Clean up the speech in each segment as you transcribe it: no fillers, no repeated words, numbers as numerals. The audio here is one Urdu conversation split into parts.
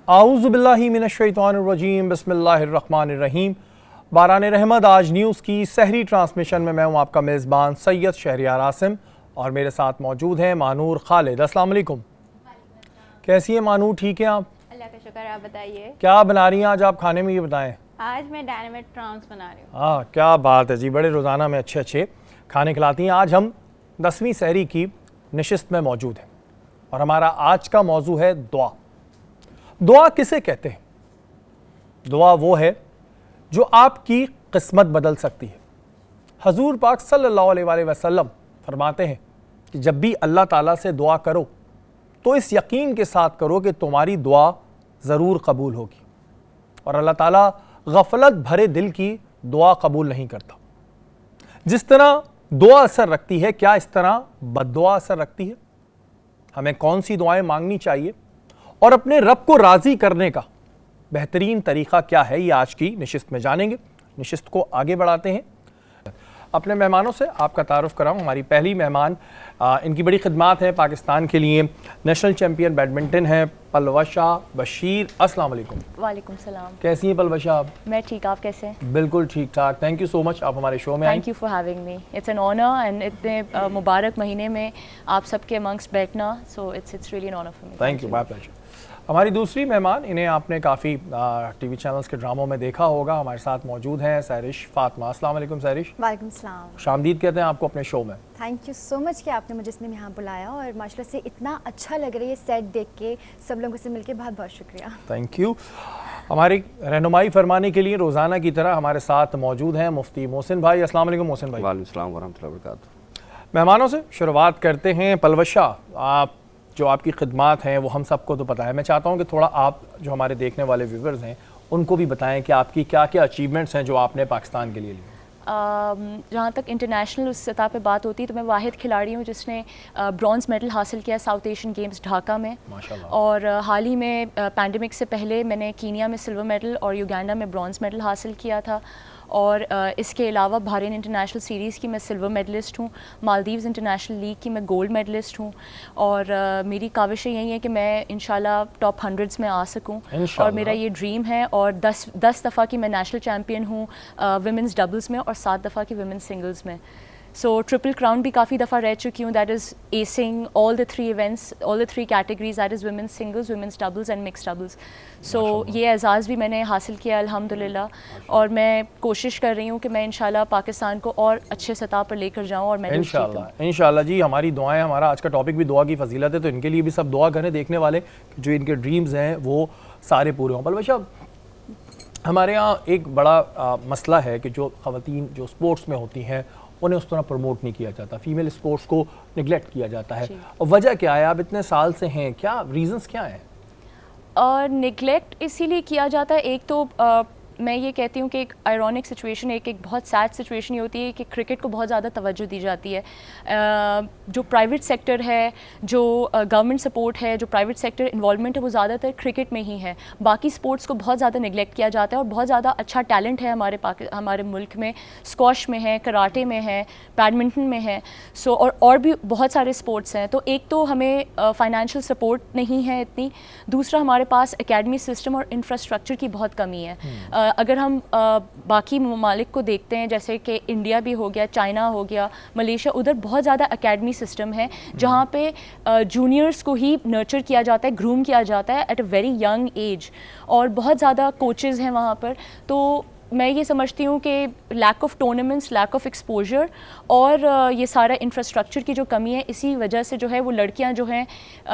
اعوذ باللہ من الشیطان الرجیم بسم اللہ الرحمن الرحیم۔ باران رحمت آج نیوز کی سحری ٹرانسمیشن میں ہوں آپ کا میزبان سید شہریار عاصم اور میرے ساتھ موجود ہیں مانور خالد۔ السلام علیکم۔ کیسی ہیں مانور، ٹھیک ہیں آپ؟ اللہ کا شکر، آپ بتائیے کیا بنا رہی ہیں آج آپ کھانے میں، یہ بتائیں۔ آج میں ڈائنامٹ پرانس بنا رہی ہوں۔ ہاں کیا بات ہے جی، بڑے روزانہ میں اچھے کھانے کھلاتی ہیں۔ آج ہم 10ویں سحری کی نشست میں موجود ہیں اور ہمارا آج کا موضوع ہے دعا۔ دعا کسے کہتے ہیں؟ دعا وہ ہے جو آپ کی قسمت بدل سکتی ہے۔ حضور پاک صلی اللہ علیہ وآلہ وسلم فرماتے ہیں کہ جب بھی اللہ تعالیٰ سے دعا کرو تو اس یقین کے ساتھ کرو کہ تمہاری دعا ضرور قبول ہوگی، اور اللہ تعالیٰ غفلت بھرے دل کی دعا قبول نہیں کرتا۔ جس طرح دعا اثر رکھتی ہے، کیا اس طرح بد دعا اثر رکھتی ہے؟ ہمیں کون سی دعائیں مانگنی چاہیے اور اپنے رب کو راضی کرنے کا بہترین طریقہ کیا ہے، یہ آج کی نشست میں جانیں گے۔ نشست کو آگے بڑھاتے ہیں، اپنے مہمانوں سے آپ کا تعارف کراؤں۔ ہماری پہلی مہمان، ان کی بڑی خدمات ہیں پاکستان کے لیے، نیشنل چیمپئن بیڈمنٹن ہیں پلوشہ بشیر۔ السلام علیکم۔ وعلیکم السلام۔ کیسی ہیں پلوشہ آپ؟ میں ٹھیک، آپ کیسے ہیں؟ بالکل ٹھیک ٹھاک، تھینک یو سو مچ، آپ ہمارے شو میں آئیں۔ Thank you for having me, it's an honour, and اتنے مبارک مہینے میں آپ سب کے امنگس بیٹھنا، so it's really an honour for me. Thank you, my pleasure. ہماری دوسری مہمان، انہیں آپ نے کافی ٹی وی چینلز کے ڈراموں میں دیکھا ہوگا، ہمارے ساتھ موجود ہیں سحرش فاطمہ۔ السلام علیکم سحرش۔ وعلیکم السلام۔ خوش آمدید کہتے ہیں آپ کو اپنے شو میں۔ تھینک یو سو مچ کہ آپ نے مجھے اس میں یہاں بلایا، اور ماشاء اللہ سے اتنا اچھا لگ رہا ہے سیٹ دیکھ کے، سب لوگوں سے مل کے بہت بہت شکریہ۔ Thank you. ہماری رہنمائی فرمانے کے لیے روزانہ کی طرح ہمارے ساتھ موجود ہیں مفتی محسن بھائی۔ السلام علیکم محسن بھائی۔ وعلیکم السلام ورحمۃ اللہ وبرکاتہ۔ مہمانوں سے شروعات کرتے ہیں۔ پلوشہ، آپ جو آپ کی خدمات ہیں وہ ہم سب کو تو پتہ ہے، میں چاہتا ہوں کہ تھوڑا آپ جو ہمارے دیکھنے والے ویورز ہیں ان کو بھی بتائیں کہ آپ کی کیا کیا اچیومنٹس ہیں جو آپ نے پاکستان کے لیے لی۔ جہاں تک انٹرنیشنل سطح پہ بات ہوتی ہے تو میں واحد کھلاڑی ہوں جس نے برونز میڈل حاصل کیا ساؤتھ ایشین گیمز ڈھاکہ میں، اور حال ہی میں پینڈیمک سے پہلے میں نے کینیا میں سلور میڈل اور یوگینڈا میں برونز میڈل حاصل کیا تھا، اور اس کے علاوہ بحرین انٹرنیشنل سیریز کی میں سلور میڈلسٹ ہوں، مالدیوز انٹرنیشنل لیگ کی میں گولڈ میڈلسٹ ہوں، اور میری کاوشیں یہی ہیں کہ میں انشاءاللہ ٹاپ 100s میں آ سکوں، اور میرا یہ ڈریم ہے، اور 10 دفعہ کی میں نیشنل چیمپئن ہوں ویمنز ڈبلز میں، اور 7 دفعہ کی ویمنز سنگلز میں، سو ٹرپل کراؤن بھی کافی دفعہ رہ چکی ہوں، that is acing all the 3 events, all the 3 categories, that is women's singles, women's doubles and mixed doubles, so یہ اعزاز بھی میں نے حاصل کیا الحمدللہ، اور میں کوشش کر رہی ہوں کہ میں انشاءاللہ پاکستان کو اور اچھے سطح پر لے کر جاؤں اور میڈل جیتوں۔ انشاءاللہ جی، ہماری دعائیں، ہمارا آج کا ٹاپک بھی دعا کی فضیلت ہے، تو ان کے لیے بھی سب دعا کریں دیکھنے والے، جو ان کے ڈریمز ہیں وہ سارے پورے ہوں۔ پلوشہ، ہمارے ہاں ایک بڑا مسئلہ ہے کہ جو خواتین جو سپورٹس میں ہوتی ہیں انہیں اس طرح پروموٹ نہیں کیا جاتا، فیمیل سپورٹس کو نگلیکٹ کیا جاتا ہے، اور وجہ کیا ہے؟ آپ اتنے سال سے ہیں، کیا ریزنز کیا ہیں؟ اور نگلیکٹ اسی لیے کیا جاتا ہے، ایک تو میں یہ کہتی ہوں کہ ایک آئرونک سچویشن، ایک بہت سیڈ سچویشن یہ ہوتی ہے کہ کرکٹ کو بہت زیادہ توجہ دی جاتی ہے، جو پرائیویٹ سیکٹر ہے، جو گورنمنٹ سپورٹ ہے، جو پرائیویٹ سیکٹر انوالومنٹ ہے، وہ زیادہ تر کرکٹ میں ہی ہے، باقی سپورٹس کو بہت زیادہ نگلیکٹ کیا جاتا ہے، اور بہت زیادہ اچھا ٹیلنٹ ہے ہمارے ملک میں، اسکواش میں ہے، کراٹے میں ہے، بیڈمنٹن میں ہے، سو اور بھی بہت سارے سپورٹس ہیں، تو ایک تو ہمیں فائنینشیل سپورٹ نہیں ہے اتنی، دوسرا ہمارے پاس اکیڈمی سسٹم اور انفراسٹرکچر کی بہت کمی ہے۔ اگر ہم باقی ممالک کو دیکھتے ہیں، جیسے کہ انڈیا بھی ہو گیا، چائنا ہو گیا، ملیشیا، ادھر بہت زیادہ اکیڈمی سسٹم ہے جہاں پہ جونیئرس کو ہی نرچر کیا جاتا ہے، گروم کیا جاتا ہے at a very young age, اور بہت زیادہ کوچز ہیں وہاں پر، تو میں یہ سمجھتی ہوں کہ lack of tournaments, lack of exposure, اور یہ سارا انفراسٹرکچر کی جو کمی ہے، اسی وجہ سے جو ہے وہ لڑکیاں جو ہیں،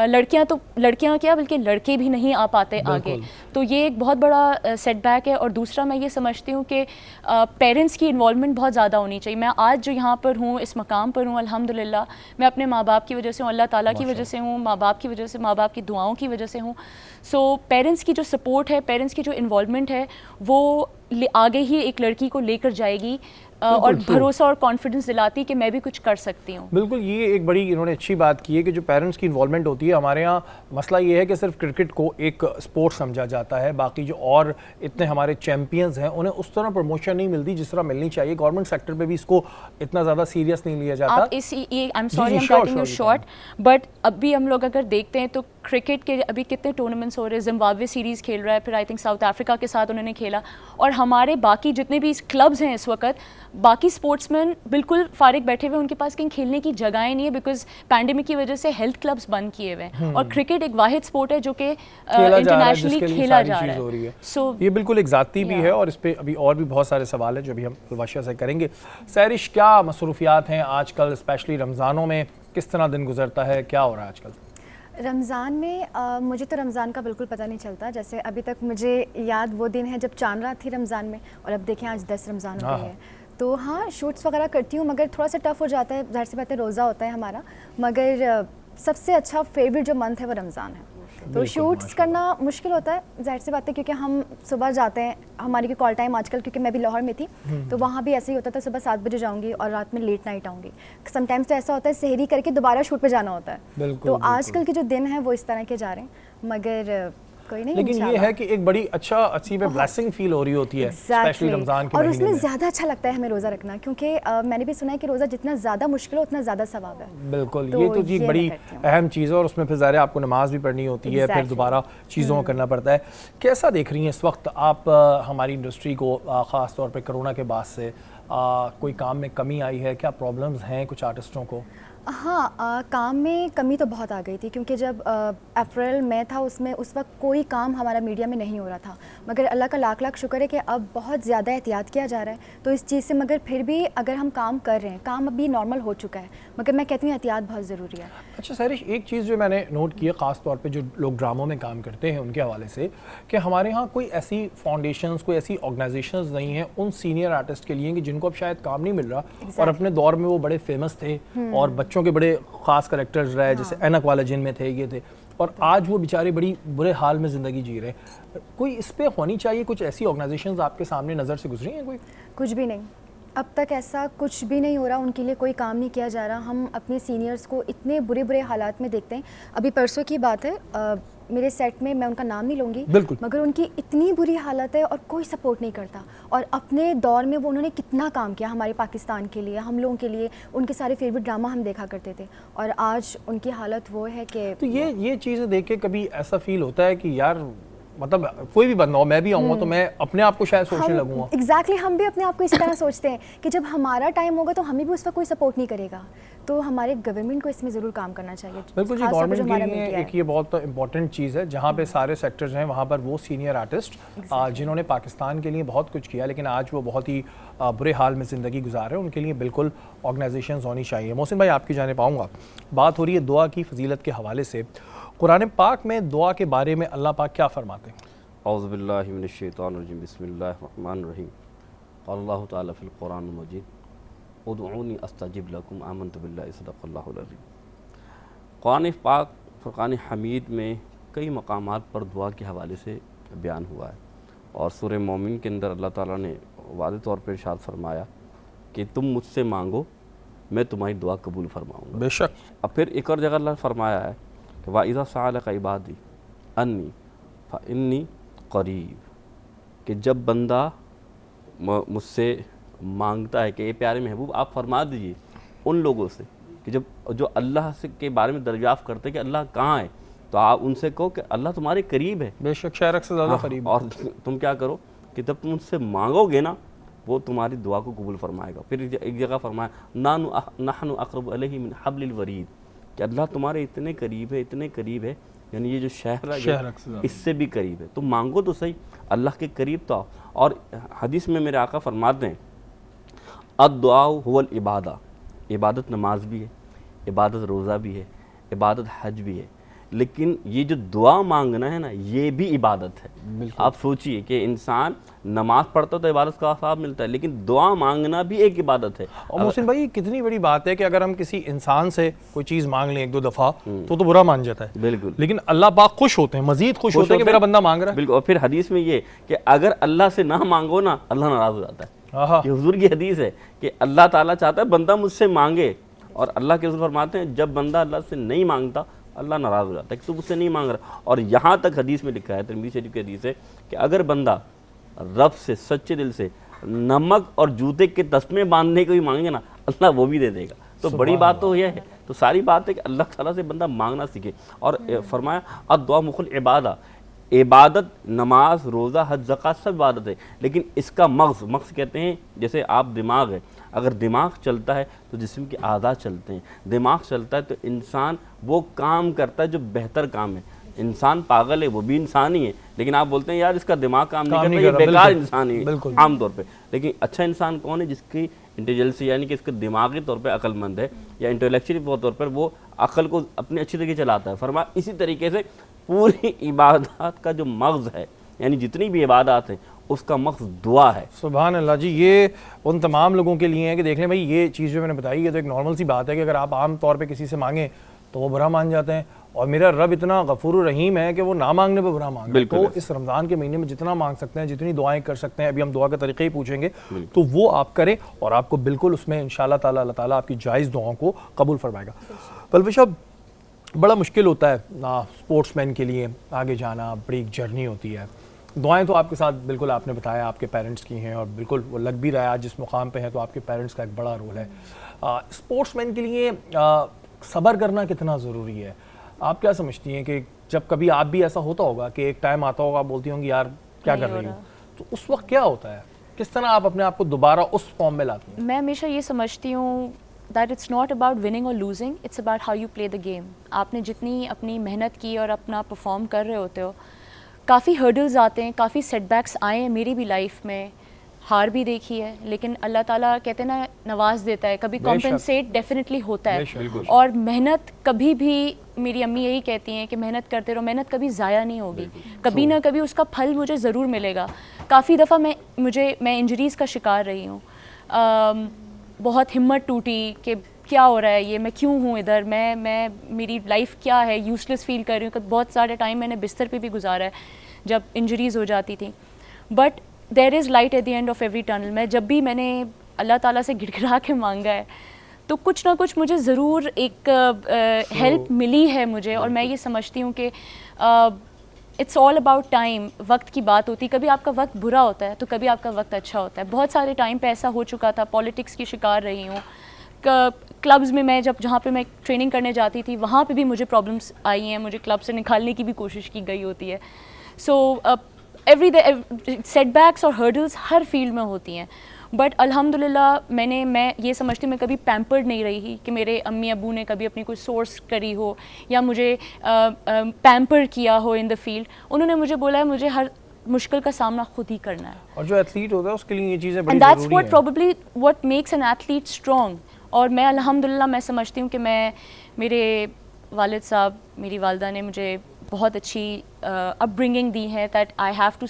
لڑکیاں کیا بلکہ لڑکے بھی نہیں آ پاتے آگے، تو یہ ایک بہت بڑا سیٹ بیک ہے۔ اور دوسرا میں یہ سمجھتی ہوں کہ پیرنٹس کی انوالومنٹ بہت زیادہ ہونی چاہیے۔ میں آج جو یہاں پر ہوں، اس مقام پر ہوں، الحمدللہ میں اپنے ماں باپ کی وجہ سے ہوں، اللہ تعالیٰ کی وجہ سے ہوں، ماں باپ کی وجہ سے، ماں باپ کی دعاؤں کی وجہ سے ہوں، سو پیرنٹس کی جو سپورٹ ہے، پیرنٹس کی جو انوالومنٹ ہے، وہ آگے ہی ایک لڑکی کو لے کر جائے گی اور بھروسہ اور کانفیڈنس دلاتی کہ میں بھی کچھ کر سکتی ہوں. بالکل, یہ ایک بڑی انہوں نے اچھی بات کی ہے کہ جو پیرنٹس کی انوالومنٹ ہوتی ہے. ہمارے یہاں مسئلہ یہ ہے کہ صرف کرکٹ کو ایک سپورٹ سمجھا جاتا ہے, باقی جو اور اتنے ہمارے چیمپئنز ہیں انہیں اس طرح پروموشن نہیں ملتی جس طرح ملنی چاہیے. گورنمنٹ سیکٹر پہ بھی اس کو اتنا زیادہ سیریس نہیں لیا جاتا. آپ اس I'm sorry I'm cutting you short, but اب بھی ہم لوگ اگر دیکھتے ہیں تو کرکٹ کے ابھی کتنے ٹورنامنٹس ہو رہے ہیں. زمبابوے سیریز کھیل رہا ہے, پھر آئی تھنک ساؤتھ افریقہ کے ساتھ انہوں نے کھیلا, اور ہمارے باقی جتنے بھی کلبز ہیں اس وقت, باقی اسپورٹس مین بالکل فارغ بیٹھے ہوئے, ان کے پاس کہیں کھیلنے کی جگہیں نہیں ہے بیکاز پینڈیمک کی وجہ سے ہیلتھ کلبز بند کیے ہوئے ہیں, اور کرکٹ ایک واحد اسپورٹ ہے جو کہ انٹرنیشنلی کھیلا جا رہا ہے. سو یہ بالکل ایک ذاتی بھی ہے, اور اس پہ ابھی اور بھی بہت سارے سوال ہیں جو ابھی ہم الواشیہ سے کریں گے. سہرش, کیا مصروفیات ہیں آج کل, اسپیشلی رمضانوں میں کس طرح دن گزرتا ہے, کیا ہو رہا ہے آج کل؟ رمضان میں مجھے تو رمضان کا بالکل پتہ نہیں چلتا. جیسے ابھی تک مجھے یاد وہ دن ہے جب چاند رات تھی رمضان میں, اور اب دیکھیں آج 10 رمضان ہو گئی ہے. تو ہاں شوٹس وغیرہ کرتی ہوں, مگر تھوڑا سا ٹف ہو جاتا ہے, ظاہر سی بات ہے روزہ ہوتا ہے ہمارا, مگر سب سے اچھا فیوریٹ جو منتھ ہے وہ رمضان ہے. تو شوٹس کرنا مشکل ہوتا ہے, ظاہر سی بات ہے, کیونکہ ہم صبح جاتے ہیں, ہماری کی کال ٹائم آج کل, کیونکہ میں بھی لاہور میں تھی تو وہاں بھی ایسے ہی ہوتا تھا, صبح 7 بجے جاؤں گی اور رات میں لیٹ نائٹ آؤں گی. سم ٹائمس تو ایسا ہوتا ہے سحری کر کے دوبارہ شوٹ پہ جانا ہوتا ہے. تو آج کل کے جو دن ہیں وہ اس طرح کے جا رہے ہیں, مگر کوئی نہیں. لیکن یہ ہے کہ ایک بڑی اچھی میں بلیسنگ فیل ہو رہی ہوتی ہے اسپیشلی رمضان کے اور مہینے اس میں زیادہ اچھا لگتا ہے ہمیں روزہ رکھنا, کیونکہ میں نے بھی سنا ہے کہ روزہ جتنا زیادہ مشکل ہو اتنا زیادہ ثواب ہے. بالکل, یہ تو جی بڑی اہم چیز ہے, اور اس میں پھر ظاہر آپ کو نماز بھی پڑھنی ہوتی ہے, پھر دوبارہ چیزوں کو کرنا پڑتا ہے. کیسا دیکھ رہی ہیں اس وقت آپ ہماری انڈسٹری کو, خاص طور پہ کرونا کے بعد سے کوئی کام میں کمی آئی ہے, کیا پرابلمز ہیں کچھ آرٹسٹوں کو؟ ہاں, کام میں کمی تو بہت آ گئی تھی, کیونکہ جب اپریل مئی تھا اس میں اس وقت کوئی کام ہمارا میڈیا میں نہیں ہو رہا تھا, مگر اللہ کا لاکھ لاکھ شکر ہے کہ اب بہت زیادہ احتیاط کیا جا رہا ہے تو اس چیز سے. مگر پھر بھی اگر ہم کام کر رہے ہیں, کام ابھی نارمل ہو چکا ہے, مگر میں کہتی ہوں احتیاط بہت ضروری ہے. اچھا سہرش, ایک چیز جو میں نے نوٹ کی ہے خاص طور پہ جو لوگ ڈراموں میں کام کرتے ہیں ان کے حوالے سے, کہ ہمارے ہاں کوئی ایسی فاؤنڈیشنز, کوئی ایسی آرگنائزیشنز نہیں ہیں ان سینئر آرٹسٹ کے لیے کہ جن کو اب شاید کام نہیں مل رہا, اور اپنے دور میں وہ بڑے فیمس تھے اور بچوں کے بڑے خاص کریکٹرز رہے, جیسے اینک والا جن میں تھے, یہ تھے, اور آج وہ بیچارے بڑی برے حال میں زندگی جی رہے ہیں. کوئی اس پہ ہونی چاہیے, کچھ ایسی آرگنائزیشنز آپ کے سامنے نظر سے گزری ہیں کوئی؟ کچھ بھی نہیں, اب تک ایسا کچھ بھی نہیں ہو رہا, ان کے لیے کوئی کام نہیں کیا جا رہا. ہم اپنے سینئرز کو اتنے برے حالات میں دیکھتے ہیں. ابھی پرسوں کی بات ہے, میرے سیٹ میں ان کا نام نہیں لوں گی, مگر ان کی اتنی بری حالت ہے اور کوئی سپورٹ نہیں کرتا. اور اپنے دور میں وہ انہوں نے کتنا کام کیا ہمارے پاکستان کے لیے, ہم لوگوں کے لیے, ان کے سارے فیوریٹ ڈرامہ ہم دیکھا کرتے تھے, اور آج ان کی حالت وہ ہے کہ. تو یہ چیزیں دیکھ کے کبھی ایسا فیل ہوتا ہے کہ یار مطلب کوئی بھی بندہ ہو, میں بھی آؤں گا تو میں اپنے آپ کو شاید سوچنے لگوں گا. ایگزیکٹلی, ہم بھی اپنے آپ کو اسی طرح سوچتے ہیں کہ جب ہمارا ٹائم ہوگا تو ہمیں بھی اس وقت کوئی سپورٹ نہیں کرے گا. تو ہمارے گورنمنٹ کو اس میں ضرور کام کرنا چاہیے. بالکل جی, گورنمنٹ کے لیے ایک یہ بہت امپورٹنٹ چیز ہے, جہاں پہ سارے سیکٹرز ہیں وہاں پر وہ سینئر آرٹسٹ جنہوں نے پاکستان کے لیے بہت کچھ کیا لیکن آج وہ بہت ہی برے حال میں زندگی گزار رہے ہیں, ان کے لیے بالکل آرگنائزیشنز ہونی چاہیے. محسن بھائی, آپ کی جانب آؤں گا. بات ہو رہی ہے دعا کی فضیلت کے حوالے سے. قرآن پاک میں دعا کے بارے میں اللہ پاک کیا فرماتے ہیں؟ اعوذ باللہ من الشیطان الرجیم, بسم اللہ الرحمن الرحیم. قال اللہ تعالیٰ فی القرآن المجید, ادعونی استجب لکم آمنت باللہ صدق اللہ العظیم. قرآن پاک فرقان حمید میں کئی مقامات پر دعا کے حوالے سے بیان ہوا ہے, اور سورہ مومن کے اندر اللہ تعالیٰ نے واضح طور پر ارشاد فرمایا کہ تم مجھ سے مانگو, میں تمہاری دعا قبول فرماؤں گا. بے شک. اب پھر ایک اور جگہ اللہ نے فرمایا ہے کہ وَإِذَا سَأَلَكَ عِبَادِي أَنِّي فَإِنِّي قریب, کہ جب بندہ مجھ سے مانگتا ہے کہ اے پیارے محبوب آپ فرما دیجئے ان لوگوں سے کہ جو اللہ سے کے بارے میں دریافت کرتے ہیں کہ اللہ کہاں ہے, تو آپ ان سے کہو کہ اللہ تمہارے قریب ہے. بے شک, شہرک سے زیادہ قریب. اور تم کیا کرو کہ جب تم ان سے مانگو گے نا وہ تمہاری دعا کو قبول فرمائے گا. پھر ایک جگہ فرمایا نحن اقرب الیہ من حبل الورید, کہ اللہ تمہارے اتنے قریب ہے, اتنے قریب ہے, یعنی یہ جو شہر ہے اس سے بھی قریب ہے. تو مانگو تو صحیح, اللہ کے قریب تو آؤ. اور حدیث میں میرے آقا فرماتے ہیں الدعاء هو العبادہ, عبادت نماز بھی ہے, عبادت روزہ بھی ہے, عبادت حج بھی ہے, لیکن یہ جو دعا مانگنا ہے نا یہ بھی عبادت ہے. آپ سوچئے کہ انسان نماز پڑھتا تو عبادت کا ثواب ملتا ہے, لیکن دعا مانگنا بھی ایک عبادت ہے. اور محسن بھائی کتنی بڑی بات ہے کہ اگر ہم کسی انسان سے کوئی چیز مانگ لیں ایک دو دفعہ تو برا مان جاتا ہے. بالکل. لیکن اللہ پاک خوش ہوتے ہیں, مزید خوش ہوتے ہیں کہ میرا بندہ مانگ رہا ہے. بالکل. اور پھر حدیث میں یہ کہ اگر اللہ سے نہ مانگو نا اللہ ناراض ہو جاتا ہے. یہ حضور کی حدیث ہے کہ اللہ تعالیٰ چاہتا ہے بندہ مجھ سے مانگے، اور اللہ کے حضور فرماتے ہیں جب بندہ اللہ سے نہیں مانگتا اللہ ناراض ہو جاتا ہے کہ تو مجھ سے نہیں مانگ رہا. اور یہاں تک حدیث میں لکھا ہے، ترمذی شریف کی حدیث ہے، کہ اگر بندہ رب سے سچے دل سے نمک اور جوتے کے تسمے باندھنے کو بھی مانگے نا، اللہ وہ بھی دے دے گا. تو بڑی بات تو یہ ہے، تو ساری بات ہے کہ اللہ تعالیٰ سے بندہ مانگنا سیکھے. اور فرمایا الدعاء مخ العبادہ، عبادت نماز روزہ حج زکوٰۃ سب عبادت ہے، لیکن اس کا مغز کہتے ہیں جیسے آپ دماغ ہے، اگر دماغ چلتا ہے تو جسم کے اعضاء چلتے ہیں، دماغ چلتا ہے تو انسان وہ کام کرتا ہے جو بہتر کام ہے. انسان پاگل ہے وہ بھی انسان ہی ہے، لیکن آپ بولتے ہیں یار اس کا دماغ کام نہیں کرتا، یہ بیکار انسان ہی ہے عام طور پہ. لیکن اچھا انسان کون ہے؟ جس کی انٹیلیجنس یعنی کہ اس کا دماغی طور پہ عقل مند ہے، یا انٹلیکچولی طور پر وہ عقل کو اپنے اچھی طریقے چلاتا ہے. فرمایا اسی طریقے سے پوری عبادات کا جو مغز ہے، یعنی جتنی بھی عبادات ہیں اس کا مغز دعا ہے. سبحان اللہ جی. یہ ان تمام لوگوں کے لیے ہے کہ دیکھ لیں بھائی یہ چیز جو میں نے بتائی، یہ تو ایک نارمل سی بات ہے کہ اگر آپ عام طور پہ کسی سے مانگیں تو وہ برا مان جاتے ہیں، اور میرا رب اتنا غفور و رحیم ہے کہ وہ نہ مانگنے پہ برا مانگے. تو اس رمضان کے مہینے میں جتنا مانگ سکتے ہیں، جتنی دعائیں کر سکتے ہیں، ابھی ہم دعا کے طریقے ہی پوچھیں گے، تو وہ آپ کریں اور آپ کو بالکل اس میں انشاءاللہ تعالیٰ اللہ تعالیٰ آپ کی جائز دعاؤں کو قبول فرمائے گا. پلوش اب بڑا مشکل ہوتا ہے اسپورٹس مین کے لیے آگے جانا، بڑی ایک جرنی ہوتی ہے. دعائیں تو آپ کے ساتھ بالکل آپ نے بتایا آپ کے پیرنٹس کی ہیں، اور بالکل وہ لگ بھی رہا ہے جس مقام پہ ہے تو آپ کے پیرنٹس کا ایک بڑا رول ہے. اسپورٹس مین کے لیے صبر کرنا کتنا ضروری ہے؟ آپ کیا سمجھتی ہیں کہ جب کبھی آپ بھی ایسا ہوتا ہوگا کہ ایک ٹائم آتا ہوگا آپ بولتی ہوں گی یار کیا کر رہی ہوں، تو اس وقت کیا ہوتا ہے؟ کس طرح آپ اپنے آپ کو دوبارہ اس فارم میں لاتی ہیں؟ میں ہمیشہ یہ سمجھتی ہوں that it's not about winning اور losing, it's about how you play the game. آپ نے جتنی اپنی محنت کی اور اپنا پرفارم کر رہے ہوتے ہو، کافی ہرڈلز آتے ہیں، کافی سیٹ بیکس آئے ہیں میری بھی لائف میں، ہار بھی دیکھی ہے، لیکن اللہ تعالیٰ کہتے ہیں نا نواز دیتا ہے، کبھی کمپنسیٹ ڈیفینیٹلی ہوتا ہے. اور محنت کبھی بھی، میری امی یہی کہتی ہیں کہ محنت کرتے رہو، محنت کبھی ضائع نہیں ہوگی، کبھی نہ کبھی اس کا پھل مجھے ضرور ملے گا. کافی دفعہ میں انجریز کا شکار رہی ہوں، بہت ہمت ٹوٹی کہ کیا ہو رہا ہے یہ، میں کیوں ہوں ادھر، میں میری لائف کیا ہے، یوز لیس فیل کر رہی ہوں. بہت سارے ٹائم میں نے بستر پہ بھی گزارا ہے جب انجریز ہو جاتی تھیں. But there is light at the end of every tunnel. میں جب بھی میں نے اللہ تعالیٰ سے گڑ گڑا کے مانگا ہے تو کچھ نہ کچھ مجھے ضرور ایک ہیلپ ملی ہے مجھے. اور میں یہ سمجھتی ہوں کہ اٹس آل اباؤٹ ٹائم. وقت کی بات ہوتی، کبھی آپ کا وقت برا ہوتا ہے تو کبھی آپ کا وقت اچھا ہوتا ہے. بہت سارے ٹائم پہ ایسا ہو چکا تھا، پالیٹکس کی شکار رہی ہوں، کلبز میں جہاں پہ میں ٹریننگ کرنے جاتی تھی وہاں پہ بھی مجھے پرابلمس آئی ہیں، مجھے کلب سے نکالنے کی بھی کوشش کی گئی ہوتی ہے. سو ایوری سیٹ بیکس اور ہرڈلس ہر فیلڈ میں ہوتی ہیں. بٹ الحمدللہ میں یہ سمجھتی ہوں میں کبھی پیمپرڈ نہیں رہی کہ میرے امی ابو نے کبھی اپنی کوئی سورس کری ہو یا مجھے پیمپر کیا ہو ان دا فیلڈ. انہوں نے مجھے بولا ہے مجھے ہر مشکل کا سامنا خود ہی کرنا ہے. اور جو ایتھلیٹ ہوتا ہے اس کے لیے یہ چیزیں بڑی اینڈ دیٹس ضروری واٹ ہیں. Probably what makes an athlete strong. اور میں الحمدللہ میں سمجھتی ہوں کہ میرے والد صاحب، میری والدہ نے مجھے بہت اچھی اپ برنگنگ دی ہے that I have to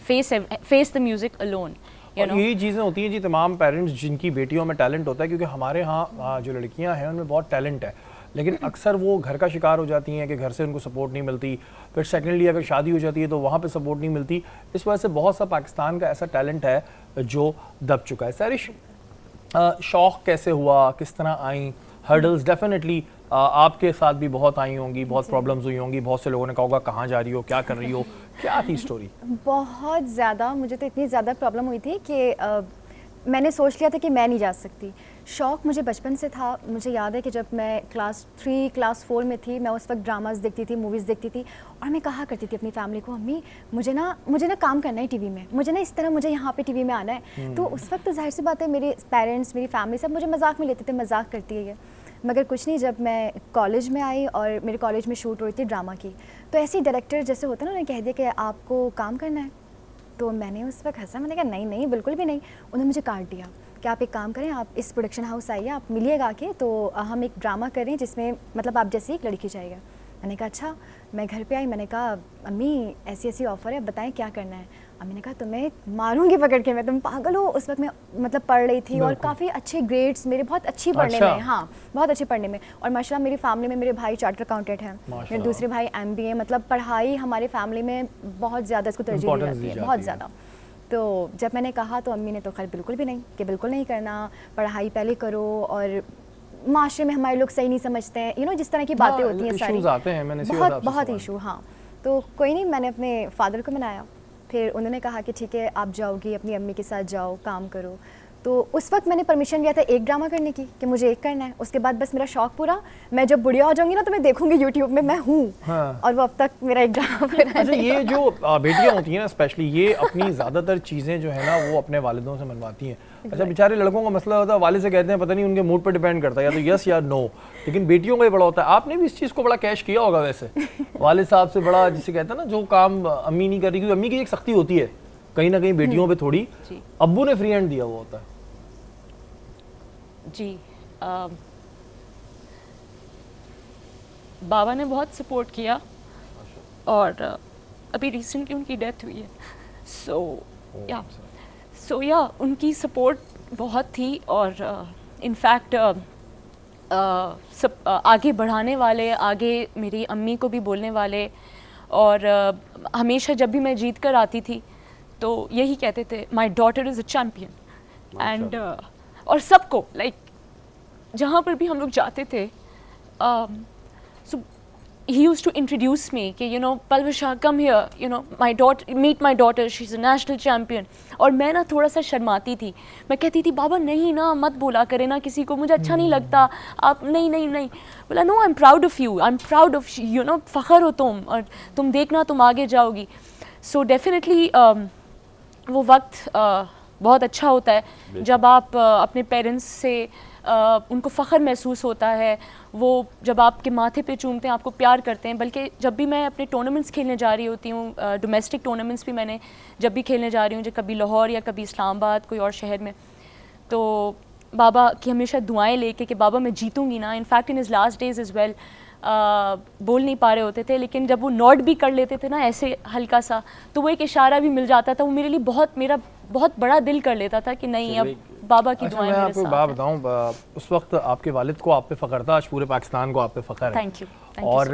face the music alone. اور یہی چیزیں ہوتی ہیں جی تمام پیرنٹس جن کی بیٹیوں میں ٹیلنٹ ہوتا ہے، کیونکہ ہمارے ہاں جو لڑکیاں ہیں ان میں بہت ٹیلنٹ ہے، لیکن اکثر وہ گھر کا شکار ہو جاتی ہیں کہ گھر سے ان کو سپورٹ نہیں ملتی. پھر سیکنڈلی اگر شادی ہو جاتی ہے تو وہاں پہ سپورٹ نہیں ملتی. اس وجہ سے بہت سا پاکستان کا ایسا ٹیلنٹ ہے جو دب چکا ہے. سہرش، شوق کیسے ہوا، کس طرح آئیں ہرڈلز؟ ڈیفینیٹلی آپ کے ساتھ بھی بہت آئی ہوں گی، بہت پرابلمز ہوئی ہوں گی، بہت سے لوگوں نے کہا ہوگا کہاں جا رہی ہو، کیا کر رہی ہو، کیا تھی اسٹوری؟ بہت زیادہ، مجھے تو اتنی زیادہ پرابلم ہوئی تھی کہ میں نے سوچ لیا تھا کہ میں نہیں جا سکتی. شوق مجھے بچپن سے تھا. مجھے یاد ہے کہ جب میں کلاس 3 کلاس 4 میں تھی، میں اس وقت ڈراماز دیکھتی تھی، موویز دیکھتی تھی، اور میں کہا کرتی تھی اپنی فیملی کو امی مجھے نا کام کرنا ہے ٹی وی میں، مجھے نا اس طرح مجھے یہاں پہ ٹی وی میں آنا ہے. تو اس وقت تو ظاہر سی بات ہے میرے پیرنٹس، میری فیملی سب مجھے مذاق میں لیتے تھے، مذاق کرتی ہے یہ. مگر کچھ نہیں، جب میں کالج میں آئی اور میرے کالج میں شوٹ ہو رہی تھی ڈرامہ کی، تو ایسے ڈائریکٹر جیسے ہوتا ہے نا، انہوں نے کہہ دیا کہ آپ کو کام کرنا ہے. تو میں نے اس وقت ہنسا، میں نے کہا نہیں بالکل بھی نہیں. انہوں نے مجھے کاٹ دیا کہ آپ ایک کام کریں، آپ اس پروڈکشن ہاؤس آئیے، آپ ملیے گا کے، تو ہم ایک ڈرامہ کر رہے ہیں جس میں مطلب آپ جیسی ایک لڑکی چاہیے. میں نے کہا اچھا. میں گھر پہ آئی، میں نے کہا امی ایسی آفر ہے، بتائیں کیا کرنا ہے. امی نے کہا تمہیں ماروں گی پکڑ کے میں، تم پاگل ہو. اس وقت میں مطلب پڑھ رہی تھی اور کافی اچھے گریڈس میرے، بہت اچھی پڑھنے میں، ہاں بہت اچھی پڑھنے میں. اور ماشاء اللہ میری فیملی میں میرے بھائی چارٹر اکاؤنٹنٹ ہیں، میرے دوسرے بھائی MBA، مطلب پڑھائی ہماری فیملی میں بہت زیادہ اس کو ترجیح دی جاتی ہے، بہت زیادہ. تو جب میں نے کہا تو امی نے تو خیر بالکل بھی نہیں کہ بالکل نہیں کرنا, پڑھائی پہلے کرو, اور معاشرے میں ہمارے لوگ صحیح نہیں سمجھتے ہیں, جس طرح کی باتیں ہوتی ہیں ساری, ایشوز آتے ہیں, میں نے بہت ایشو. ہاں, تو کوئی نہیں, میں نے اپنے فادر کو منایا, پھر انہوں نے کہا کہ ٹھیک ہے آپ جاؤ گی, اپنی امی کے ساتھ جاؤ, کام کرو. تو اس وقت میں نے پرمیشن لیا تھا ایک ڈرامہ کرنے کی کہ مجھے ایک کرنا ہے, اس کے بعد بس میرا شوق پورا, میں جب بڑھیا ہو جاؤں گی نا تو میں دیکھوں گی یوٹیوب میں میں ہوں, اور وہ اب تک میرا ایک ڈرامہ بنا. اچھا, یہ جو بیٹیاں ہوتی ہیں نا اسپیشلی, یہ اپنی زیادہ تر چیزیں جو ہے نا وہ اپنے والدوں سے منواتی ہیں. اچھا, بیچارے لڑکوں کا مسئلہ ہوتا ہے, والد سے کہتے ہیں پتہ نہیں ان کے موڈ پہ ڈیپینڈ کرتا ہے, یا تو یس یا نو, لیکن بیٹیوں کا یہ بڑا ہوتا ہے. آپ نے بھی اس چیز کو بڑا کیش کیا ہوگا ویسے, والد صاحب سے بڑا, جسے کہتے ہیں نا جو کام امی نہیں کر رہی, کیونکہ امی کی ایک سختی ہوتی ہے کہیں نہ کہیں بیٹیوں پہ تھوڑی, ابو نے فری ہینڈ دیا ہوا ہوتا ہے. جی, بابا نے بہت سپورٹ کیا, اور ابھی ریسنٹلی ان کی ڈیتھ ہوئی ہے, سو یا ان کی سپورٹ بہت تھی, اور انفیکٹ سب آگے بڑھانے والے, آگے میری امی کو بھی بولنے والے, اور ہمیشہ جب بھی میں جیت کر آتی تھی تو یہی کہتے تھے my daughter is a champion. And اور سب کو لائک جہاں پر بھی ہم لوگ جاتے تھے, سو ہی یوز ٹو انٹروڈیوس می کہ Palwasha come here, my daughter, meat my daughter, she is a national champion. اور میں نا تھوڑا سا شرماتی تھی, میں کہتی تھی بابا نہیں نا, مت بولا کرے نا کسی کو, مجھے اچھا نہیں لگتا, آپ نہیں. بولا no, I am proud of you, I am proud of فخر ہو تم, اور تم دیکھنا تم آگے جاؤ گی. سو ڈیفینیٹلی وہ وقت بہت اچھا ہوتا ہے جب آپ اپنے پیرنٹس سے ان کو فخر محسوس ہوتا ہے, وہ جب آپ کے ماتھے پہ چومتے ہیں, آپ کو پیار کرتے ہیں. بلکہ جب بھی میں اپنے ٹورنامنٹس کھیلنے جا رہی ہوتی ہوں, ڈومیسٹک ٹورنامنٹس بھی میں نے جب بھی کھیلنے جا رہی ہوں, جو کبھی لاہور یا کبھی اسلام آباد کوئی اور شہر میں, تو بابا کی ہمیشہ دعائیں لے کے کہ بابا میں جیتوں گی نا. In fact in his last days as well بول نہیں پا رہے ہوتے تھے, لیکن جب وہ نوٹ بھی کر لیتے تھے نا ایسے ہلکا سا, تو وہ ایک اشارہ بھی مل جاتا تھا, وہ میرے لیے میرا بہت بڑا دل کر لیتا تھا کہ نہیں اب بابا کی دعائیں میرے ساتھ ہیں. میں آپ کو بتاؤں, اس وقت آپ کے والد کو آپ پہ فخر تھا, آج پورے پاکستان کو آپ پہ فخر ہے. Thank you. اور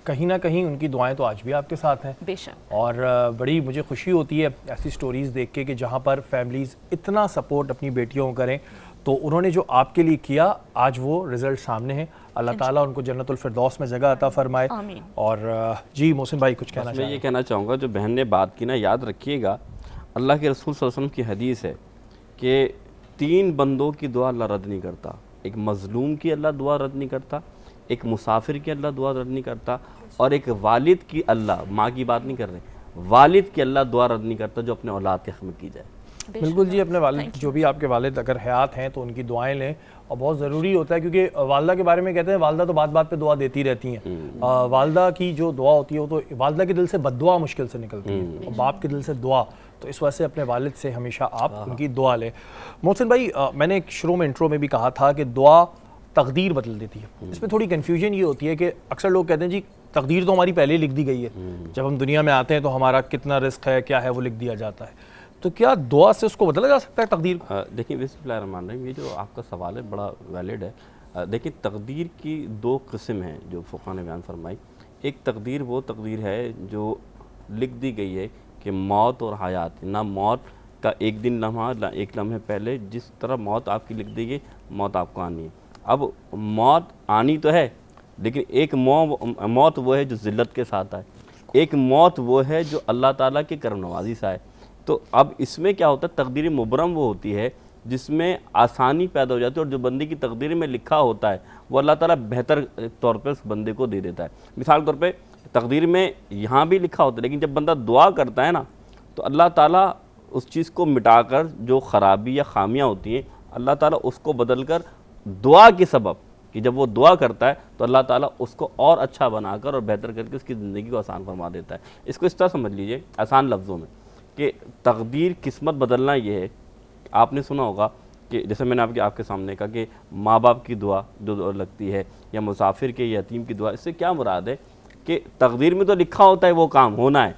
کہیں نہ کہیں ان کی دعائیں تو آج بھی آپ کے ساتھ ہیں. بے شک. اور بڑی مجھے خوشی ہوتی ہے ایسی سٹوریز دیکھ کے کہ جہاں پر فیملیز اتنا سپورٹ اپنی بیٹیوں کو کریں. تو انہوں نے جو آپ کے لیے کیا, آج وہ رزلٹ سامنے ہیں. اللہ تعالیٰ ان کو جنت الفردوس میں جگہ عطا فرمائے. اور جی محسن بھائی کچھ کہنا چاہیں؟ میں یہ کہنا چاہوں گا, جو بہن نے بات کی نا, یاد رکھیے گا اللہ کے رسول صلی اللہ علیہ وسلم کی حدیث ہے کہ 3 بندوں کی دعا اللہ رد نہیں کرتا. ایک مظلوم کی اللہ دعا رد نہیں کرتا, ایک مسافر کی اللہ دعا رد نہیں کرتا, اور ایک والد کی اللہ, ماں کی بات نہیں کر رہے, والد کی اللہ دعا رد نہیں کرتا جو اپنے اولاد کے حق میں کی جائے. بالکل جی, اپنے والد, جو بھی آپ کے والد اگر حیات ہیں تو ان کی دعائیں لیں, اور بہت ضروری ہوتا ہے, کیونکہ والدہ کے بارے میں کہتے ہیں والدہ تو بات بات پہ دعا دیتی رہتی ہیں. والدہ کی جو دعا ہوتی ہے وہ تو والدہ کے دل سے بد دعا مشکل سے نکلتی ہے, اور باپ کے دل سے دعا, تو اس وجہ سے اپنے والد سے ہمیشہ آپ ان کی دعا لیں. محسن بھائی, میں نے ایک شروع میں انٹرو میں بھی کہا تھا کہ دعا تقدیر بدل دیتی ہے. اس میں تھوڑی کنفیوژن یہ ہوتی ہے کہ اکثر لوگ کہتے ہیں جی تقدیر تو ہماری پہلے ہی لکھ دی گئی ہے, جب ہم دنیا میں آتے ہیں تو ہمارا کتنا رزق ہے, کیا ہے, وہ لکھ دیا جاتا ہے. تو کیا دعا سے اس کو بدلا جا سکتا ہے تقدیر کو؟ دیکھیں بسم اللہ الرحمن الرحیم, یہ جو آپ کا سوال ہے بڑا ویلڈ ہے. دیکھیں تقدیر کی 2 قسم ہیں جو فقہ نے بیان فرمائی. ایک تقدیر وہ تقدیر ہے جو لکھ دی گئی ہے کہ موت اور حیات, نہ موت کا ایک دن لمحہ, نہ ایک لمحے پہلے, جس طرح موت آپ کی لکھ دی گئی, موت آپ کو آنی ہے. اب موت آنی تو ہے, لیکن ایک موت وہ ہے جو ذلت کے ساتھ آئے, ایک موت وہ ہے جو اللہ تعالیٰ کی کرم نوازی سے آئے. تو اب اس میں کیا ہوتا ہے, تقدیر مبرم وہ ہوتی ہے جس میں آسانی پیدا ہو جاتی ہے, اور جو بندے کی تقدیر میں لکھا ہوتا ہے وہ اللہ تعالیٰ بہتر طور پہ اس بندے کو دے دیتا ہے. مثال کے طور پہ تقدیر میں یہاں بھی لکھا ہوتا ہے, لیکن جب بندہ دعا کرتا ہے نا تو اللہ تعالیٰ اس چیز کو مٹا کر, جو خرابی یا خامیاں ہوتی ہیں, اللہ تعالیٰ اس کو بدل کر دعا کے سبب, کہ جب وہ دعا کرتا ہے تو اللہ تعالیٰ اس کو اور اچھا بنا کر اور بہتر کر کے اس کی زندگی کو آسان فرما دیتا ہے. اس کو اس طرح سمجھ لیجئے آسان لفظوں میں کہ تقدیر, قسمت بدلنا یہ ہے. آپ نے سنا ہوگا کہ جیسے میں نے آپ کے سامنے کہا کہ ماں باپ کی دعا جو لگتی ہے, یا مسافر کے یتیم کی دعا, اس سے کیا مراد ہے کہ تقدیر میں تو لکھا ہوتا ہے وہ کام ہونا ہے,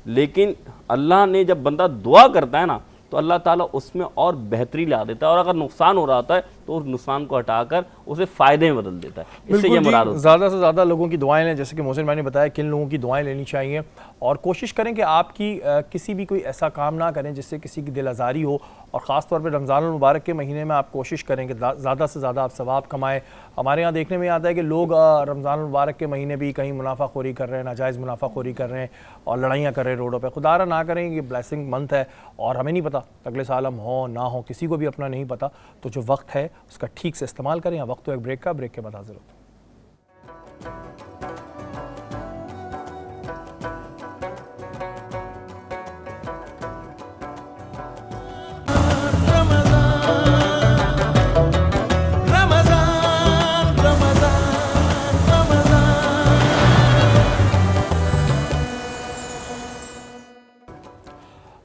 لیکن اللہ نے جب بندہ دعا کرتا ہے نا تو اللہ تعالیٰ اس میں اور بہتری لا دیتا ہے, اور اگر نقصان ہو رہا ہوتا ہے تو اس نقصان کو ہٹا کر اسے فائدے میں بدل دیتا ہے. اس سے یہ مراد ہوتا ہے. زیادہ سے زیادہ لوگوں کی دعائیں لیں, جیسے کہ محسن بھائی نے بتایا کن لوگوں کی دعائیں لینی چاہیے, اور کوشش کریں کہ آپ کی کسی بھی کوئی ایسا کام نہ کریں جس سے کسی کی دل آزاری ہو, اور خاص طور پہ رمضان المبارک کے مہینے میں آپ کوشش کریں کہ زیادہ سے زیادہ آپ ثواب کمائیں. ہمارے یہاں دیکھنے میں آتا ہے کہ لوگ رمضان المبارک کے مہینے بھی کہیں منافع خوری کر رہے ہیں, ناجائز منافع خوری کر رہے ہیں اور لڑائیاں کر رہے ہیں روڈوں پہ. خدا را نہ کریں, یہ بلیسنگ منتھ ہے اور ہمیں نہیں پتہ اگلے سال ہم ہوں نہ ہوں, کسی کو بھی اپنا نہیں پتہ. تو جو وقت ہے اس کا ٹھیک سے استعمال کریں. وقت تو ایک بریک کا, بریک کے بعد حاضر ہوتے ہیں.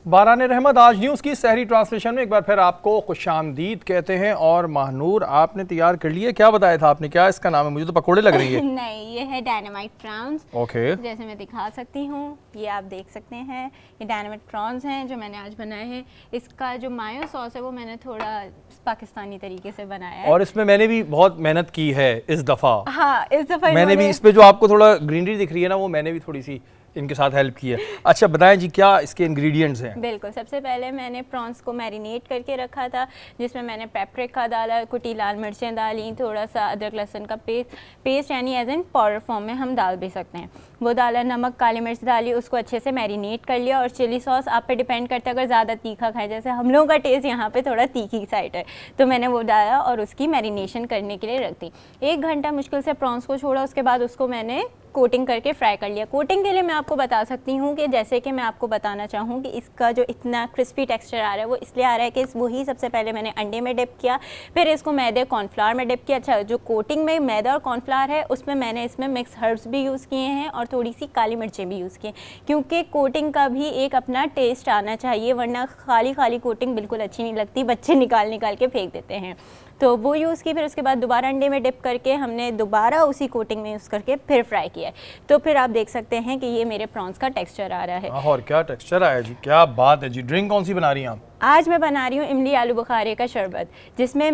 باران رحمت آج نیوز کی سحری ٹرانسلیشن میں ایک بار پھر آپ کو خوش آمدید کہتے ہیں. اور ماہنور آپ نے تیار کر لیے, کیا بتایا تھا آپ نے, کیا اس کا نام ہے؟ مجھے تو پکوڑے لگ رہی ہے. نہیں, یہ ہے ڈائنامائٹ پرانز. اوکے, جیسے میں دکھا سکتی ہوں, یہ آپ دیکھ سکتے ہیں, یہ ڈائنامائٹ پرانز ہیں جو میں نے آج بنائے ہیں. اس کا جو مایو سوس ہے وہ میں نے تھوڑا پاکستانی طریقے سے بنایا ہے, اور اس میں میں نے بھی بہت محنت کی ہے اس دفعہ. ہاں اس دفعہ میں نے بھی اس پہ جو آپ کو تھوڑا گرینری دکھ رہی ہے نا, وہ میں نے بھی تھوڑی سی ان کے ساتھ ہیلپ کی ہے. اچھا بتائیں جی, کیا اس کے انگریڈینٹس ہیں؟ بالکل, سب سے پہلے میں نے پرانس کو میرینیٹ کر کے رکھا تھا, جس میں نے پیپریکا ڈالا, کٹی لال مرچیں ڈالیں, تھوڑا سا ادرک لہسن کا پیسٹ یعنی ایز این پاؤڈر فارم میں ہم ڈال بھی سکتے ہیں, وہ ڈالا, نمک کالی مرچ ڈالی, اس کو اچھے سے میرینیٹ کر لیا. اور چلی سوس آپ پہ ڈیپینڈ کرتا ہے, اگر زیادہ تیکھا کھائیں, جیسے ہم لوگوں کا ٹیسٹ یہاں پہ تھوڑا تیکھی سائڈ ہے, تو میں نے وہ ڈالا اور اس کی میرینیشن کرنے کے لیے رکھ دی. 1 گھنٹہ مشکل سے پرانس کو چھوڑا, اس کے بعد اس کو میں نے کوٹنگ کر کے فرائی کر لیا. کوٹنگ کے لیے میں آپ کو بتا سکتی ہوں کہ جیسے کہ میں آپ کو بتانا چاہوں کہ اس کا جو اتنا کرسپی ٹیکسچر آ رہا ہے وہ اس لیے آ رہا ہے کہ وہی سب سے پہلے میں نے انڈے میں ڈپ کیا, پھر اس کو میدے کارن فلاور میں ڈپ کیا. اچھا, جو کوٹنگ میں میدا اور کارن فلاور ہے اس میں اس میں مکس ہربس بھی یوز کیے ہیں اور تھوڑی سی کالی مرچیں بھی یوز کیے, کیونکہ کوٹنگ کا بھی ایک اپنا ٹیسٹ آنا چاہیے, ورنہ خالی کوٹنگ بالکل اچھی نہیں لگتی, بچے نکال کے پھینک دیتے ہیں. تو وہ یوز کی, پھر اس کے بعد دوبارہ انڈے میں ڈپ کر کے ہم نے دوبارہ اسی کوٹنگ میں یوز کر کے پھر فرائی کیا ہے. تو پھر آپ دیکھ سکتے ہیں کہ یہ میرے پرانس کا ٹیکسچر آ رہا ہے. اور کیا ٹیکسچر آیا جی, کیا بات ہے جی. ڈرنک کون سی بنا رہی ہیں آپ؟ آج میں بنا رہی ہوں املی آلو بخارے کا شربت, جس میں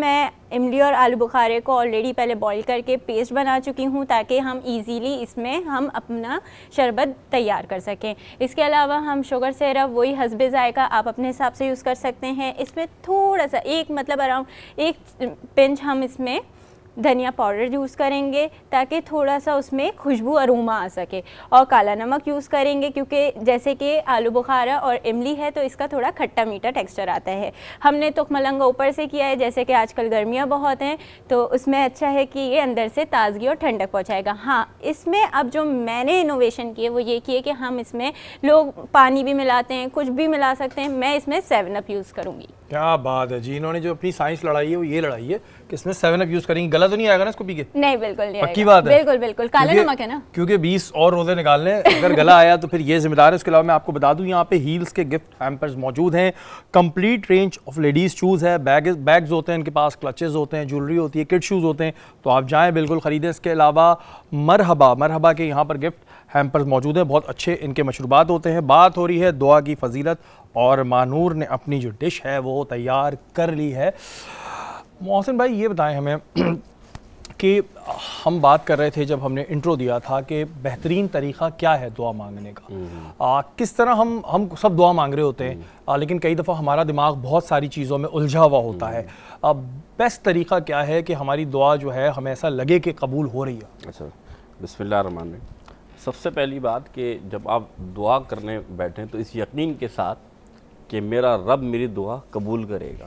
املی اور آلو بخارے کو آلریڈی پہلے بوائل کر کے پیسٹ بنا چکی ہوں, تاکہ ہم ایزیلی اس میں ہم اپنا شربت تیار کر سکیں. اس کے علاوہ ہم شوگر سیرپ وہی حسب ذائقہ آپ اپنے حساب سے یوز کر سکتے ہیں. اس میں تھوڑا سا اراؤنڈ 1 پنچ ہم اس میں دھنیا پاؤڈر یوز کریں گے, تاکہ تھوڑا سا اس میں خوشبو اروما آ سکے. اور کالا نمک یوز کریں گے, کیونکہ جیسے کہ آلو بخارا اور املی ہے تو اس کا تھوڑا کھٹا میٹھا ٹیکسچر آتا ہے. ہم نے تخم مرنگا اوپر سے کیا ہے, جیسے کہ آج کل گرمیاں بہت ہیں تو اس میں اچھا ہے کہ یہ اندر سے تازگی اور ٹھنڈک پہنچائے گا. ہاں, اس میں اب جو میں نے انوویشن کی ہے وہ یہ کی ہے کہ ہم اس میں لوگ پانی بھی ملاتے ہیں, کچھ بھی ملا سکتے ہیں, میں اس میں 7 اپ یوز کروں گی. کیا بات ہے جی, انہوں نے جو اپنی سائنس لڑائی ہے وہ یہ لڑائی ہے کہ اس میں 7 اپ یوز کریں گے. غلط تو نہیں آئے گا نا اس کو پی کے؟ نہیں, بالکل نہیں, پکی بات ہے. بالکل کالا نمک ہے نا, کیونکہ 20 اور روزے نکالنے, اگر گلا آیا تو پھر یہ ذمہ دار ہے. اس کے علاوہ میں آپ کو بتا دوں یہاں پہ ہیلز کے گفٹ ہیمپرز موجود ہیں, complete range of ladies shoes ہے, بیگز ہوتے ہیں ان کے پاس, کلچز ہوتے ہیں, جولری ہوتی ہے, کڈ شوز ہوتے ہیں, تو آپ جائیں بالکل خریدیں. اس کے علاوہ مرحبا کے یہاں پر گفٹ ہیمپرز موجود ہیں, بہت اچھے ان کے مشروبات ہوتے ہیں. بات ہو رہی ہے دعا کی فضیلت, اور مانور نے اپنی جو ڈش ہے وہ تیار کر لی ہے. محسن بھائی یہ بتائیں ہمیں کہ ہم بات کر رہے تھے جب ہم نے انٹرو دیا تھا کہ بہترین طریقہ کیا ہے دعا مانگنے کا, کس طرح ہم سب دعا مانگ رہے ہوتے ہیں, لیکن کئی دفعہ ہمارا دماغ بہت ساری چیزوں میں الجھا ہوا ہوتا ہے. بیسٹ طریقہ کیا ہے کہ ہماری دعا جو ہے ہمیں ایسا لگے کہ قبول ہو رہی ہے؟ اچھا, بسم اللہ الرحمن الرحیم. سب سے پہلی بات کہ جب آپ دعا کرنے بیٹھیں تو اس یقین کے ساتھ کہ میرا رب میری دعا قبول کرے گا.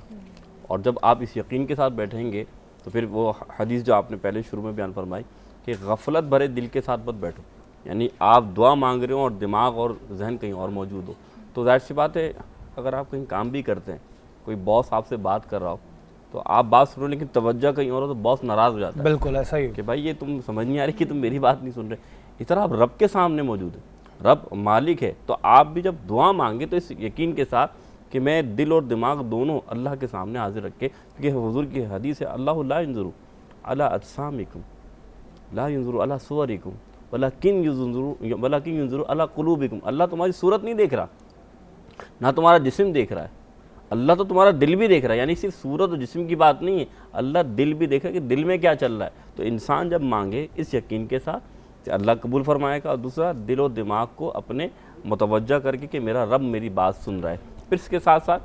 اور جب آپ اس یقین کے ساتھ بیٹھیں گے تو پھر وہ حدیث جو آپ نے پہلے شروع میں بیان فرمائی کہ غفلت بھرے دل کے ساتھ مت بیٹھو, یعنی آپ دعا مانگ رہے ہو اور دماغ اور ذہن کہیں اور موجود ہو. تو ظاہر سی بات ہے اگر آپ کہیں کام بھی کرتے ہیں, کوئی باس آپ سے بات کر رہا ہو تو آپ بات سنو لیکن توجہ کہیں اور ہو, تو باس ناراض ہو جاتا ہے. بالکل ایسا ہی کہ بھائی یہ تم سمجھ نہیں آ رہی کہ تم میری بات نہیں سن رہے. اس طرح آپ رب کے سامنے موجود ہیں, رب مالک ہے, تو آپ بھی جب دعا مانگے تو اس یقین کے ساتھ کہ میں دل اور دماغ دونوں اللہ کے سامنے حاضر رکھ کے, کیونکہ حضور کی حدیث ہے اللہ لا ينظر علی اجسامکم لا ينظر علی صورکم ولکن ينظر علی قلوبکم. اللہ تمہاری صورت نہیں دیکھ رہا, نہ تمہارا جسم دیکھ رہا ہے, اللہ تو تمہارا دل بھی دیکھ رہا ہے, یعنی صرف صورت و جسم کی بات نہیں ہے, اللہ دل بھی دیکھ رہا ہے کہ دل میں کیا چل رہا ہے. تو انسان جب مانگے اس یقین کے ساتھ کہ اللہ قبول فرمائے گا, اور دوسرا دل و دماغ کو اپنے متوجہ کر کے کہ میرا رب میری بات سن رہا ہے. پھر اس کے ساتھ ساتھ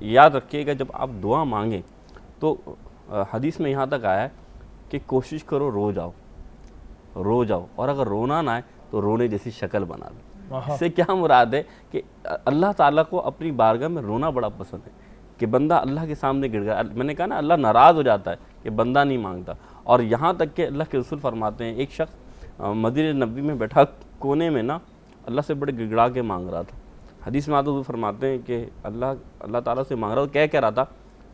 یاد رکھیے گا جب آپ دعا مانگیں تو حدیث میں یہاں تک آیا ہے کہ کوشش کرو رو جاؤ, اور اگر رونا نہ آئے تو رونے جیسی شکل بنا لو. اس سے کیا مراد ہے کہ اللہ تعالیٰ کو اپنی بارگاہ میں رونا بڑا پسند ہے کہ بندہ اللہ کے سامنے گر گیا. میں نے کہا نا اللہ ناراض ہو جاتا ہے کہ بندہ نہیں مانگتا. اور یہاں تک کہ اللہ کے رسول فرماتے ہیں ایک شخص مدینہ نبوی میں بیٹھا کونے میں نا اللہ سے بڑے گڑگڑا کے مانگ رہا تھا. حدیث میں آتے ہوئے فرماتے ہیں کہ اللہ تعالیٰ سے مانگ رہا تھا, کہہ رہا تھا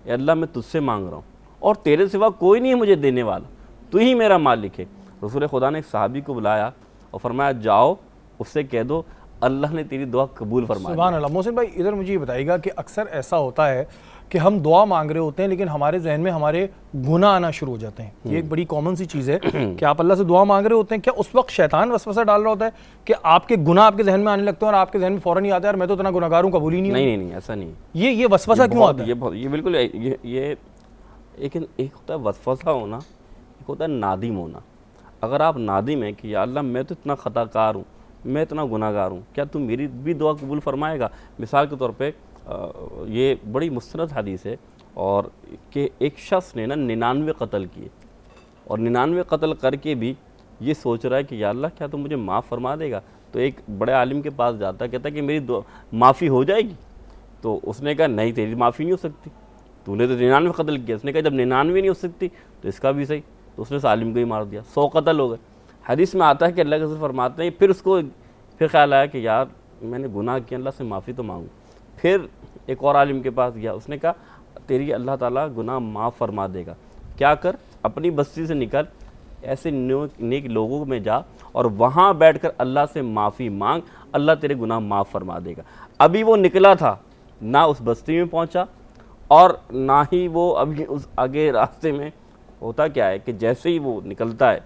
اے اللہ میں تجھ سے مانگ رہا ہوں اور تیرے سوا کوئی نہیں ہے مجھے دینے والا, تو ہی میرا مالک ہے. رسول خدا نے ایک صحابی کو بلایا اور فرمایا جاؤ اس سے کہہ دو اللہ نے تیری دعا قبول فرمایا. سبحان اللہ. محسن بھائی ادھر مجھے یہ بتائیے گا کہ اکثر ایسا ہوتا ہے کہ ہم دعا مانگ رہے ہوتے ہیں لیکن ہمارے ذہن میں ہمارے گناہ آنا شروع ہو جاتے ہیں. یہ ایک بڑی کامن سی چیز ہے کہ آپ اللہ سے دعا مانگ رہے ہوتے ہیں, کیا اس وقت شیطان وسوسہ ڈال رہا ہوتا ہے کہ آپ کے گناہ آپ کے ذہن میں آنے لگتے ہیں اور آپ کے ذہن میں فوراً ہی آتا ہے اور میں تو اتنا گناہگار ہوں, قبول ہی نہیں. نہیں ایسا نہیں. یہ وسوسہ کیوں آتا ہے؟ یہ بالکل یہ ایک ہوتا ہے وسوسہ ہونا, ایک ہوتا ہے نادم ہونا. اگر آپ نادم ہیں کہ یا اللہ میں تو اتنا خطا کار ہوں, میں اتنا گناہ گار ہوں, کیا تم میری بھی دعا قبول فرمائے گا؟ مثال کے طور پہ یہ بڑی مستند حدیث ہے اور کہ ایک شخص نے نا 99 قتل کیے اور 99 قتل کر کے بھی یہ سوچ رہا ہے کہ یا اللہ کیا تم مجھے معاف فرما دے گا. تو ایک بڑے عالم کے پاس جاتا ہے, کہتا ہے کہ میری دعا معافی ہو جائے گی. تو اس نے کہا نہیں تیری معافی نہیں ہو سکتی, تو نے تو 99 قتل کیا. اس نے کہا جب 99 نہیں ہو سکتی تو اس کا بھی صحیح. تو اس نے اس عالم کو ہی مار دیا, 100 قتل ہو گئے. حدیث میں آتا ہے کہ اللہ کے رسول فرماتے ہیں پھر اس کو پھر خیال آیا کہ یار میں نے گناہ کیا, اللہ سے معافی تو مانگوں. پھر ایک اور عالم کے پاس گیا, اس نے کہا تیری اللہ تعالیٰ گناہ معاف فرما دے گا. کیا کر, اپنی بستی سے نکل, ایسے نیک لوگوں میں جا اور وہاں بیٹھ کر اللہ سے معافی مانگ, اللہ تیرے گناہ معاف فرما دے گا. ابھی وہ نکلا تھا, نہ اس بستی میں پہنچا اور نہ ہی وہ ابھی اس آگے راستے میں. ہوتا کیا ہے کہ جیسے ہی وہ نکلتا ہے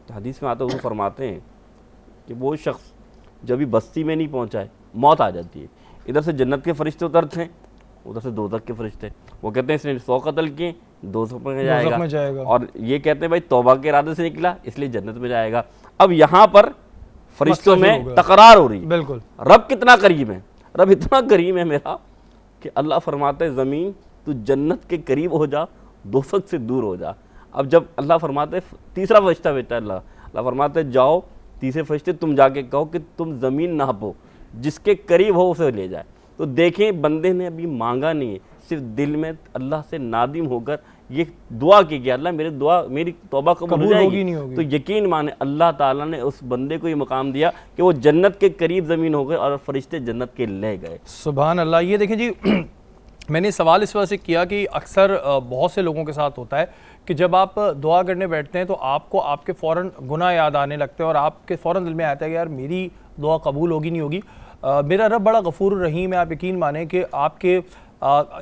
تو حدیث میں آتا ہے وہ فرماتے ہیں کہ وہ شخص جب بھی بستی میں نہیں پہنچا ہے موت آ جاتی ہے. ادھر سے جنت کے فرشتے اترتے ہیں, ادھر سے دوزخ کے فرشتے. وہ کہتے ہیں اس نے 100 قتل کیے دوزخ میں جائے گا, اور یہ کہتے ہیں بھائی توبہ کے ارادے سے نکلا اس لیے جنت میں جائے گا. اب یہاں پر فرشتوں میں تکرار ہو رہی ہے. بالکل. رب کتنا قریب ہے, رب اتنا قریب ہے میرا کہ اللہ فرماتا ہے زمین تو جنت کے قریب ہو جا, دوزخ سے دور ہو جا. اب جب اللہ فرماتا ہے تیسرا فرشتہ بیٹا ہے, اللہ فرماتا ہے جاؤ تیسرے فرشتے تم جا کے کہو کہ تم زمین ناپو, جس کے قریب ہو اسے لے جائے. تو دیکھیں بندے نے ابھی مانگا نہیں ہے, صرف دل میں اللہ سے نادم ہو کر یہ دعا کی کہ اللہ میری توبہ قبول ہو جائے گی. تو یقین مانے اللہ تعالیٰ نے اس بندے کو یہ مقام دیا کہ وہ جنت کے قریب زمین ہو گئے اور فرشتے جنت کے لے گئے. سبحان اللہ. یہ دیکھیں جی میں نے سوال اس وجہ سے کیا کہ اکثر بہت سے لوگوں کے ساتھ ہوتا ہے کہ جب آپ دعا کرنے بیٹھتے ہیں تو آپ کو آپ کے فوراً گناہ یاد آنے لگتے ہیں اور آپ کے فوراً دل میں آتا ہے کہ یار میری دعا قبول ہوگی نہیں ہوگی. میرا رب بڑا غفور الرحیم ہے. آپ یقین مانیں کہ آپ کے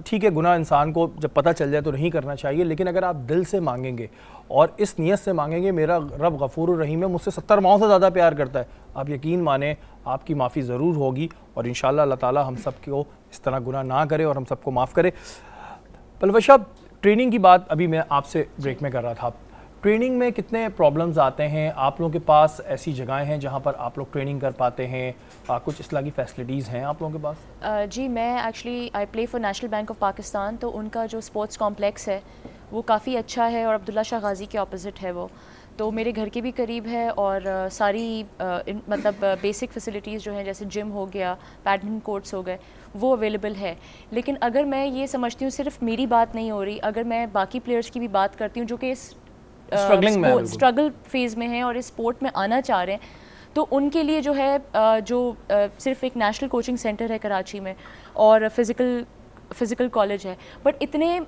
ٹھیک ہے گناہ انسان کو جب پتہ چل جائے تو نہیں کرنا چاہیے, لیکن اگر آپ دل سے مانگیں گے اور اس نیت سے مانگیں گے میرا رب غفور الرحیم ہے, مجھ سے 70 ماؤں سے زیادہ پیار کرتا ہے, آپ یقین مانیں آپ کی معافی ضرور ہوگی اور انشاءاللہ اللہ تعالیٰ ہم سب کو اس طرح گناہ نہ کرے اور ہم سب کو معاف کرے. پلوش صاحب ٹریننگ کی بات ابھی میں آپ سے بریک میں کر رہا تھا, ٹریننگ میں کتنے پرابلمز آتے ہیں؟ آپ لوگوں کے پاس ایسی جگہیں ہیں جہاں پر آپ لوگ ٹریننگ کر پاتے ہیں, کچھ اس طرح کی فیسلٹیز ہیں آپ لوگوں کے پاس؟ جی میں actually I play for national bank of Pakistan, تو ان کا جو اسپورٹس کمپلیکس ہے وہ کافی اچھا ہے اور عبداللہ شاہ غازی کے اپوزٹ ہے وہ, تو میرے گھر کے بھی قریب ہے اور ساری مطلب بیسک فیسلٹیز جو ہیں جیسے جم ہو گیا, بیڈمنٹن کورٹس ہو گئے, وہ اویلیبل ہے. لیکن اگر میں یہ سمجھتی ہوں صرف میری بات نہیں ہو رہی, اگر میں باقی پلیئرس کی بھی بات کرتی ہوں جو کہ اس اسٹرگل فیز میں ہیں اور اس اسپورٹ میں آنا چاہ رہے ہیں, تو ان کے لیے جو ہے جو صرف ایک نیشنل کوچنگ سینٹر ہے کراچی میں اور فزیکل کالج ہے, بٹ اتنے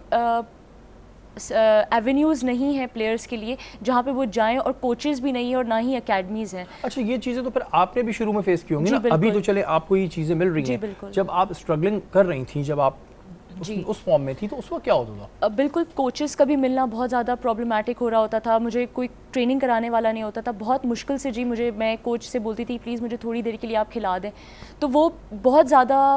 ایونیوز نہیں ہیں پلیئرس کے لیے جہاں پہ وہ جائیں, اور کوچز بھی نہیں ہیں اور نہ ہی اکیڈمیز ہیں. اچھا یہ چیزیں تو پھر آپ نے بھی شروع میں فیس کی ہوں گی نا, ابھی تو چلے آپ کو یہ چیزیں مل رہی ہیں, جب آپ اسٹرگلنگ کر رہی تھیں, جب آپ اس فارم میں تھی تو اس وقت کیا ہوتا تھا؟ بالکل کوچز کا بھی ملنا بہت زیادہ پرابلمٹک ہو رہا ہوتا تھا, مجھے کوئی ٹریننگ کرانے والا نہیں ہوتا تھا, بہت مشکل سے جی میں کوچ سے بولتی تھی پلیز مجھے تھوڑی دیر کے لیے آپ کھلا دیں, تو وہ بہت زیادہ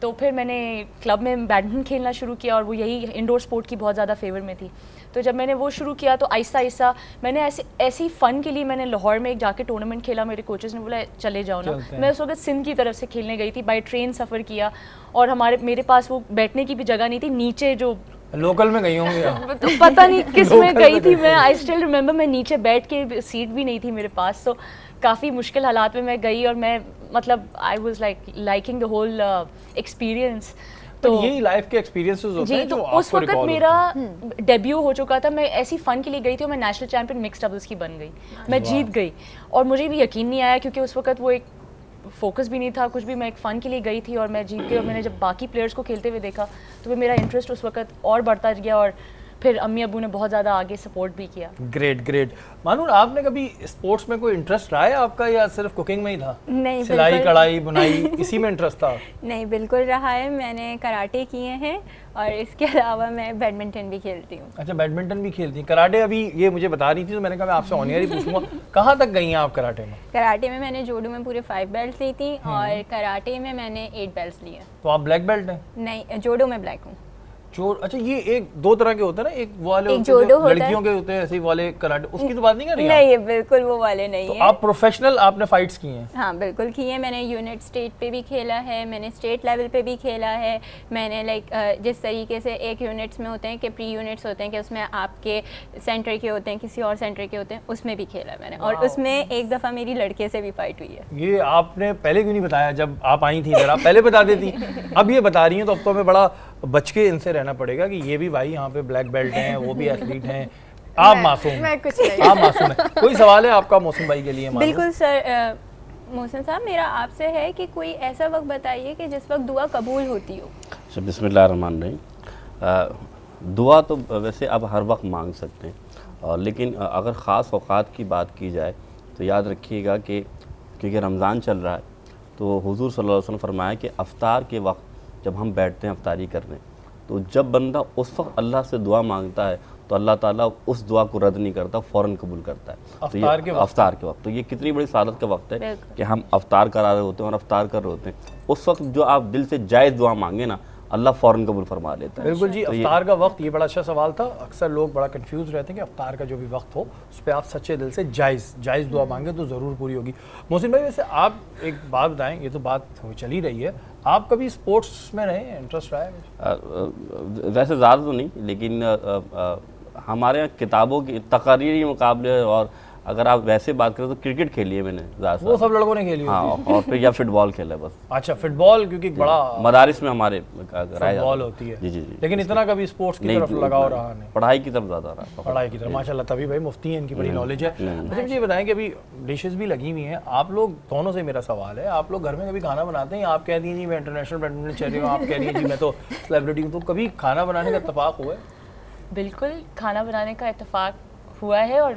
تو پھر میں نے کلب میں بیڈمنٹن کھیلنا شروع کیا اور وہ یہی انڈور اسپورٹ کی بہت زیادہ فیور میں تھی. تو جب میں نے وہ شروع کیا تو آہستہ آہستہ میں نے ایسی فن کے لیے میں نے لاہور میں ایک جا کے ٹورنامنٹ کھیلا. میرے کوچز نے بولا چلے جاؤ نا. میں اس وقت سندھ کی طرف سے کھیلنے گئی تھی, بائی ٹرین سفر کیا, اور میرے پاس وہ بیٹھنے کی بھی جگہ نہیں تھی, نیچے جو لوکل میں گئی ہوں گے, پتہ نہیں کس میں گئی تھی میں. آئی اسٹل ریممبر میں نیچے بیٹھ کے سیٹ بھی نہیں تھی میرے پاس. تو کافی مشکل حالات میں میں گئی, اور میں مطلب I was liking the whole experience. تو یہی لائف کے ایکسپیرینسز ہوتے ہیں جی, تو جو اس وقت میرا ڈیبیو ہو چکا تھا. میں ایسی فن کے لیے گئی تھی اور میں نیشنل چیمپئن مکس ڈبلز کی بن گئی. میں جیت گئی, اور مجھے بھی یقین نہیں آیا کیونکہ اس وقت وہ ایک فوکس بھی نہیں تھا کچھ بھی. میں ایک فن کے لیے گئی تھی اور میں جیت گئی, اور میں نے جب باقی پلیئرس کو کھیلتے ہوئے دیکھا تو پھر میرا انٹرسٹ اس وقت اور بڑھتا گیا, اور پھر امی ابو نے بہت زیادہ آگے سپورٹ بھی کیا. گریٹ. مانور, آپ نے کبھی اسپورٹس میں کوئی انٹرسٹ رہا ہے آپ کا, یا صرف کوکنگ میں ہی تھا؟ نہیں, سلائی کڑھائی بنائی اسی میں انٹرسٹ تھا؟ نہیں, بالکل رہا ہے. میں نے کراٹے کیے ہیں, اور اس کے علاوہ میں بیڈمنٹن بھی کھیلتی ہوں. اچھا, بیڈمنٹن بھی کھیلتی ہیں. کراٹے ابھی یہ مجھے بتا رہی تھی, تو میں نے کہا میں آپ سے آن ایئر ہی پوچھوں گا, کہاں تک گئی ہیں آپ کراٹے میں؟ کراٹے میں نے جوڈو میں پورے 5 بیلٹس لی تھی, اور کراٹے میں نے 8 بیلٹس لیے. تو آپ بلیک بیلٹ ہیں؟ نہیں, جوڈو میں بلیک ہوں. اچھا, یہ ایک دو طرح کے ہوتے ہیں نا, ایک والے لڑکیوں کے ہوتے ہیں ایسے والے کراٹے, اس کی تو بات نہیں کر رہی؟ نہیں, بالکل وہ والے نہیں ہیں. آپ پروفیشنل, آپ نے فائٹس کی ہیں؟ ہاں, بالکل کی ہیں. میں نے یونٹ اسٹیٹ پہ بھی کھیلا ہے, میں نے اسٹیٹ لیول پہ بھی کھیلا ہے. میں نے لائک جس طریقے سے ایک یونٹس میں ہوتے ہیں کہ پری یونٹس ہوتے ہیں کہ اس میں آپ کے سینٹر کے ہوتے ہیں, کسی اور سینٹر کے ہوتے ہیں, اس میں بھی کھیلا میں نے. اور اس میں ایک دفعہ میری لڑکے سے بھی فائٹ ہوئی ہے. یہ آپ نے پہلے کیوں نہیں بتایا جب آپ آئی تھیں ادھر؟ آپ پہلے بتا دیتی. اب یہ بتا رہی ہیں تو اب تو ہمیں بڑا بچ کے ان سے رہنا پڑے گا کہ یہ بھی بھائی یہاں پہ بلیک بیلٹ ہیں, وہ بھی ایتھلیٹ ہیں. آپ معصوم ہیں, آپ معصوم ہیں. کوئی سوال ہے آپ کا محسن بھائی کے لیے؟ بالکل سر. محسن صاحب, میرا آپ سے ہے کہ کوئی ایسا وقت بتائیے کہ جس وقت دعا قبول ہوتی ہو. بسم اللہ الرحمن الرحیم. دعا تو ویسے اب ہر وقت مانگ سکتے ہیں, لیکن اگر خاص اوقات کی بات کی جائے تو یاد رکھیے گا کہ کیونکہ رمضان چل رہا ہے, تو حضور صلی اللہ علیہ وسلم فرمایا کہ افطار کے وقت جب ہم بیٹھتے ہیں افطاری کرنے, تو جب بندہ اس وقت اللہ سے دعا مانگتا ہے تو اللہ تعالیٰ اس دعا کو رد نہیں کرتا, فوراً قبول کرتا ہے. افطار کے وقت. تو یہ کتنی بڑی سعادت کا وقت ہے کہ ہم افطار کرا رہے ہوتے ہیں اور افطار کر رہے ہوتے ہیں. اس وقت جو آپ دل سے جائز دعا مانگے نا, اللہ فوراً قبول فرما لیتا ہے. بالکل جی. افطار کا وقت, یہ بڑا اچھا سوال تھا. اکثر لوگ بڑا کنفیوز رہتے ہیں کہ افطار کا جو بھی وقت ہو اس پہ آپ سچے دل سے جائز دعا مانگیں تو ضرور پوری ہوگی. محسن بھائی, ویسے آپ ایک بات بتائیں, یہ تو بات چل ہی رہی ہے, آپ کبھی اسپورٹس میں رہے ہیں, انٹرسٹ رہا ہے؟ ویسے زیادہ تو نہیں, لیکن ہمارے یہاں کتابوں کے تقریری مقابلے, اور اگر آپ ویسے بات کریں تو کرکٹ کھیلی ہے میں نے زیادہ. وہ سب لڑکوں نے کھیلی ہاں, اور پھر یا فٹ بال کھیلا ہے بس. اچھا, فٹ بال کیونکہ بڑا مدارس میں ہمارے فٹ بال ہوتی ہے. جی جی. لیکن اتنا کبھی اسپورٹس کی طرف لگاؤ رہا نہیں, پڑھائی کی طرف زیادہ رہا. پڑھائی کی طرف, ماشاء اللہ. تبھی بھائی مفتی ہیں, ان کی بڑی نالج ہے. اچھا, مجھے یہ بتائیں کہ ابھی ڈشز بھی لگی ہوئی ہیں, آپ لوگ دونوں سے میرا سوال ہے, آپ لوگ گھر میں کبھی کھانا بناتے ہیں؟ آپ کہہ دیں جی میں انٹرنیشنل بیڈمنٹن چل رہی ہوں, آپ کہہ رہی ہیں جی میں تو سیلیبریٹی ہوں, تو کبھی کھانا بنانے کا اتفاق ہوا ہے؟ بالکل, کھانا بنانے کا اتفاق ہوا ہے اور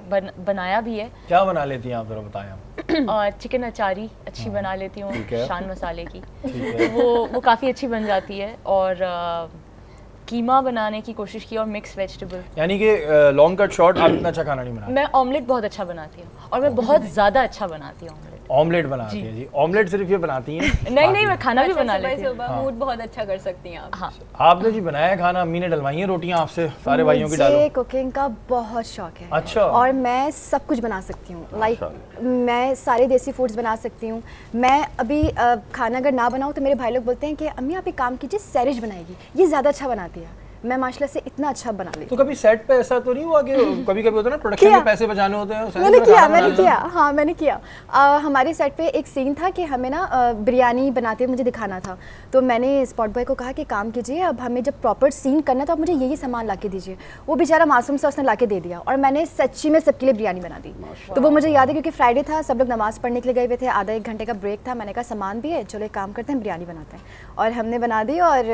بنایا بھی ہے. کیا بنا لیتی ہیں آپ, ذرا بتائیں ہم. چکن اچاری اچھی بنا لیتی ہوں, شان مسالے کی, وہ کافی اچھی بن جاتی ہے. اور قیمہ بنانے کی کوشش کی, اور مکس ویجیٹیبل. یعنی کہ لانگ کٹ شارٹ, آپ اتنا اچھا کھانا نہیں بناتے؟ میں آملیٹ بہت اچھا بناتی ہوں, اور میں بہت زیادہ اچھا بناتی ہوں آملیٹ. آملیٹ بناتی ہیں جی؟ آملیٹ صرف یہ بناتی ہیں؟ نہیں, میں کھانا بھی بنا لیتی ہوں. موڈ بہت اچھا کر سکتی ہیں آپ. ہاں, آپ نے جی بنایا کھانا, امی نے ڈلوائی ہیں روٹیاں آپ سے, سارے بھائیوں کی ڈالو. مجھے کوکنگ کا بہت شوق ہے. اچھا. اور میں سب کچھ بنا سکتی ہوں, لائک میں سارے دیسی فوڈز بنا سکتی ہوں. میں ابھی کھانا اگر نہ بناؤں تو میرے بھائی لوگ بولتے ہیں کہ امی آپ ایک کام کیجیے, سیرج بنائے گی, یہ زیادہ اچھا بناتی ہے. میں ماشاء اللہ سے اتنا اچھا بنا لیتی ہوں. تو کبھی سیٹ پہ ایسا تو نہیں ہوا کہ کبھی کبھی ہوتا ہے نا پروڈکشن کے پیسے بچانے ہوتے ہیں؟ میں نے کیا. ہمارے سیٹ پہ ایک سین تھا کہ ہمیں نا بریانی بناتے ہوئے مجھے دکھانا تھا, تو میں نے اسپاٹ بوائے کو کہا کہ کام کیجیے, اب ہمیں جب پراپر سین کرنا تو آپ مجھے یہی سامان لا کے دیجیے. وہ بیچارہ معصوم سے اس نے لا کے دے دیا, اور میں نے سچی میں سب کے لیے بریانی بنا دی. تو وہ مجھے یاد ہے کیونکہ فرائیڈے تھا, سب لوگ نماز پڑھنے کے لیے گئے ہوئے تھے, آدھا ایک گھنٹے کا بریک تھا. میں نے کہا سامان بھی ہے, چلو ایک کام کرتے ہیں بریانی بناتے ہیں, اور ہم نے بنا دی. اور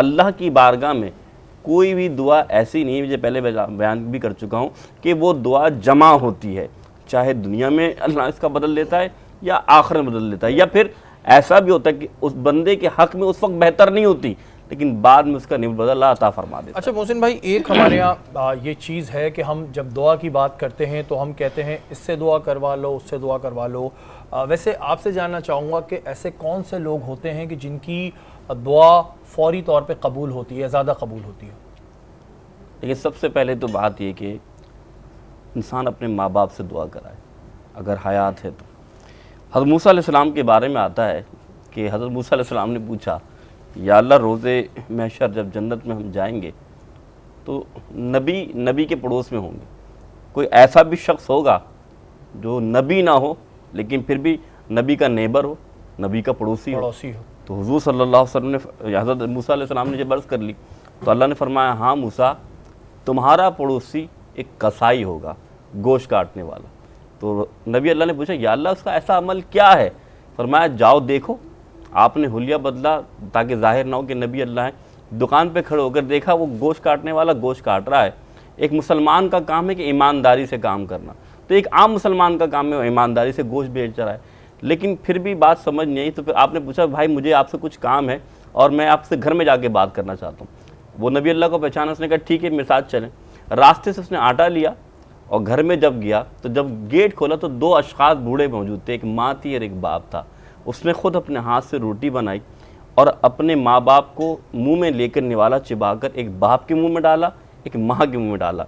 اللہ کی بارگاہ میں کوئی بھی دعا ایسی نہیں ہے، جو پہلے بیان بھی کر چکا ہوں کہ وہ دعا جمع ہوتی ہے، چاہے دنیا میں اللہ اس کا بدل لیتا ہے یا آخرت میں بدل لیتا ہے، یا پھر ایسا بھی ہوتا ہے کہ اس بندے کے حق میں اس وقت بہتر نہیں ہوتی لیکن بعد میں اس کا نعمت بدل اللہ عطا فرما دیتا ہے۔ اچھا محسن بھائی، ایک ہمارے یہاں یہ چیز ہے کہ ہم جب دعا کی بات کرتے ہیں تو ہم کہتے ہیں اس سے دعا کروا لو، اس سے دعا کروا لو۔ ویسے آپ سے جاننا چاہوں گا کہ ایسے کون سے لوگ ہوتے ہیں کہ جن کی دعا فوری طور پہ قبول ہوتی ہے، زیادہ قبول ہوتی ہے؟ لیکن سب سے پہلے تو بات یہ کہ انسان اپنے ماں باپ سے دعا کرائے اگر حیات ہے تو۔ حضرت موسیٰ علیہ السلام کے بارے میں آتا ہے کہ حضرت موسیٰ علیہ السلام نے پوچھا یا اللہ روز محشر جب جنت میں ہم جائیں گے تو نبی کے پڑوس میں ہوں گے، کوئی ایسا بھی شخص ہوگا جو نبی نہ ہو لیکن پھر بھی نبی کا نیبر ہو، نبی کا پڑوسی ہو؟ تو حضور صلی اللہ علیہ وسلم نے، حضرت موسیٰ علیہ السلام نے جب عرض کر لی تو اللہ نے فرمایا ہاں موسیٰ، تمہارا پڑوسی ایک قصائی ہوگا، گوشت کاٹنے والا۔ تو نبی اللہ نے پوچھا یا اللہ اس کا ایسا عمل کیا ہے؟ فرمایا جاؤ دیکھو۔ آپ نے حلیہ بدلا تاکہ ظاہر نہ ہو کہ نبی اللہ ہیں، دکان پہ کھڑے ہو کر دیکھا وہ گوشت کاٹنے والا گوشت کاٹ رہا ہے۔ ایک مسلمان کا کام ہے کہ ایمانداری سے کام کرنا، تو ایک عام مسلمان کا کام ہے وہ ایمانداری سے گوشت بیچ رہا ہے، لیکن پھر بھی بات سمجھ نہیں آئی۔ تو پھر آپ نے پوچھا بھائی مجھے آپ سے کچھ کام ہے اور میں آپ سے گھر میں جا کے بات کرنا چاہتا ہوں۔ وہ نبی اللہ کو پہچانا، اس نے کہا ٹھیک ہے میرے ساتھ چلیں۔ راستے سے اس نے آٹا لیا اور گھر میں جب گیا تو جب گیٹ کھولا تو دو اشخاص بوڑھے موجود تھے، ایک ماں تھی اور ایک باپ تھا۔ اس نے خود اپنے ہاتھ سے روٹی بنائی اور اپنے ماں باپ کو منہ میں لے کر نوالا چبا کر ایک باپ کے منہ میں ڈالا، ایک ماں کے منہ میں ڈالا۔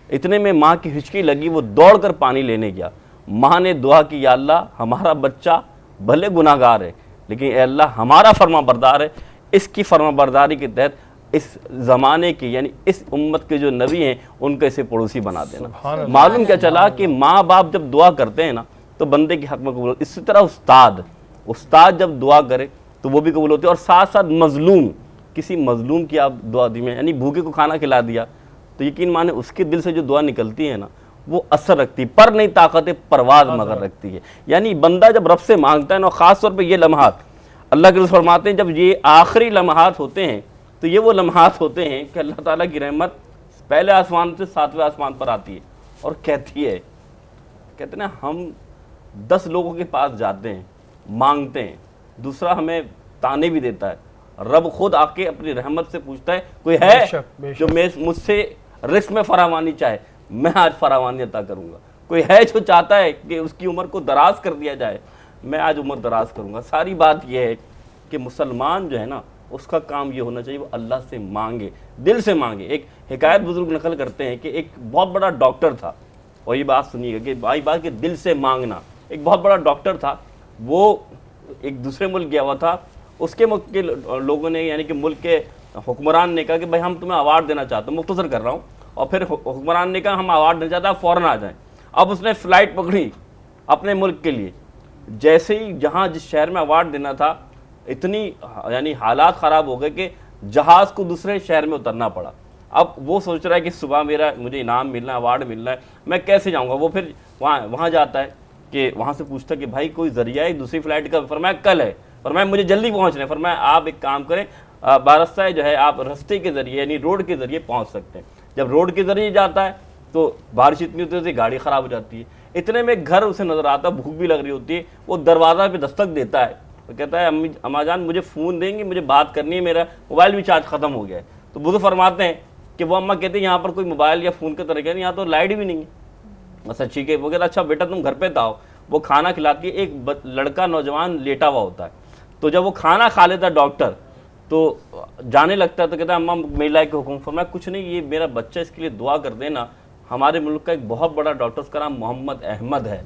اتنے میں ماں کی ہچکی لگی، وہ دوڑ کر پانی لینے گیا۔ ماں نے دعا کی یا اللہ ہمارا بچہ بھلے گناہ گار ہے لیکن اے اللہ ہمارا فرما بردار ہے، اس کی فرما برداری کے تحت اس زمانے کے یعنی اس امت کے جو نبی ہیں ان کو اسے پڑوسی بنا دینا۔ معلوم کیا چلا کہ ماں باپ جب دعا کرتے ہیں نا تو بندے کے حق میں قبول ہوتی ہے۔ اسی طرح استاد جب دعا کرے تو وہ بھی قبول ہوتی ہے، اور ساتھ ساتھ مظلوم، کسی مظلوم کی آپ دعا دی میں یعنی بھوکے کو کھانا کھلا دیا تو یقین مانے اس کے دل سے جو دعا نکلتی ہے نا وہ اثر رکھتی ہے، پر نہیں طاقت پرواز مگر رکھتی ہے۔ یعنی بندہ جب رب سے مانگتا ہے نا، خاص طور پہ یہ لمحات اللہ کے رسول فرماتے ہیں جب یہ آخری لمحات ہوتے ہیں تو یہ وہ لمحات ہوتے ہیں کہ اللہ تعالیٰ کی رحمت پہلے آسمان سے 7ویں آسمان پر آتی ہے اور کہتی ہے، کہتے ہیں ہم 10 لوگوں کے پاس جاتے ہیں مانگتے ہیں، دوسرا ہمیں تانے بھی دیتا ہے، رب خود آ کے اپنی رحمت سے پوچھتا ہے کوئی ہے جو مجھ سے رزق میں فراوانی چاہے، میں آج فراوانی عطا کروں گا، کوئی ہے جو چاہتا ہے کہ اس کی عمر کو دراز کر دیا جائے، میں آج عمر دراز کروں گا۔ ساری بات یہ ہے کہ مسلمان جو ہے نا اس کا کام یہ ہونا چاہیے وہ اللہ سے مانگے، دل سے مانگے۔ ایک حکایت بزرگ نقل کرتے ہیں کہ ایک بہت بڑا ڈاکٹر تھا، اور یہ بات سنیے گا کہ بھائی بات کہ دل سے مانگنا۔ ایک بہت بڑا ڈاکٹر تھا، وہ ایک دوسرے ملک گیا ہوا تھا، اس کے ملک کے لوگوں نے یعنی کہ ملک کے حکمران نے کہا کہ بھائی ہم تمہیں اوارڈ دینا چاہتے ہیں، مختصر کر رہا ہوں، اور پھر حکمران نے کہا ہم اوارڈ دینا چاہتے ہیں، آپ فوراً آ جائیں۔ اب اس نے فلائٹ پکڑی اپنے ملک کے لیے، جیسے ہی جہاں جس شہر میں اوارڈ دینا تھا اتنی یعنی حالات خراب ہو گئے کہ جہاز کو دوسرے شہر میں اترنا پڑا۔ اب وہ سوچ رہا ہے کہ صبح مجھے انعام ملنا ہے، اوارڈ ملنا ہے، میں کیسے جاؤں گا؟ وہ پھر وہاں جاتا ہے کہ وہاں سے پوچھتا ہے کہ بھائی کوئی ذریعہ ہے دوسری فلائٹ کا؟ فرمایا کل ہے۔ فرمایا مجھے جلدی پہنچنا ہے۔ فرمایا آپ ایک کام کریں، بارستہ جو ہے آپ رستے کے ذریعے یعنی روڈ کے ذریعے پہنچ سکتے ہیں۔ جب روڈ کے ذریعے جاتا ہے تو بارش اتنی ہوتی ہے گاڑی خراب ہو جاتی ہے۔ اتنے میں گھر اسے نظر آتا ہے، بھوک بھی لگ رہی ہوتی ہے، وہ دروازہ پہ دستک دیتا ہے، وہ کہتا ہے اماں جان مجھے فون دیں گے، مجھے بات کرنی ہے، میرا موبائل بھی چارج ختم ہو گیا ہے۔ تو بزرگ فرماتے ہیں کہ وہ اماں کہتے ہیں یہاں پر کوئی موبائل یا فون کا طریقہ نہیں، یہاں تو لائٹ بھی نہیں ہے۔ اچھا ٹھیک ہے۔ وہ کہتا ہے اچھا بیٹا تم گھر پہ آؤ۔ وہ کھانا کھلاتی ہے، ایک لڑکا نوجوان لیٹا ہوا ہوتا ہے، تو جب وہ کھانا کھا لیتا ہے ڈاکٹر تو جانے لگتا ہے تو کہتا ہے اماں میلا کے حکم۔ فرمایا کچھ نہیں، یہ میرا بچہ اس کے لیے دعا کر دینا، ہمارے ملک کا ایک بہت بڑا ڈاکٹر اس کا نام محمد احمد ہے،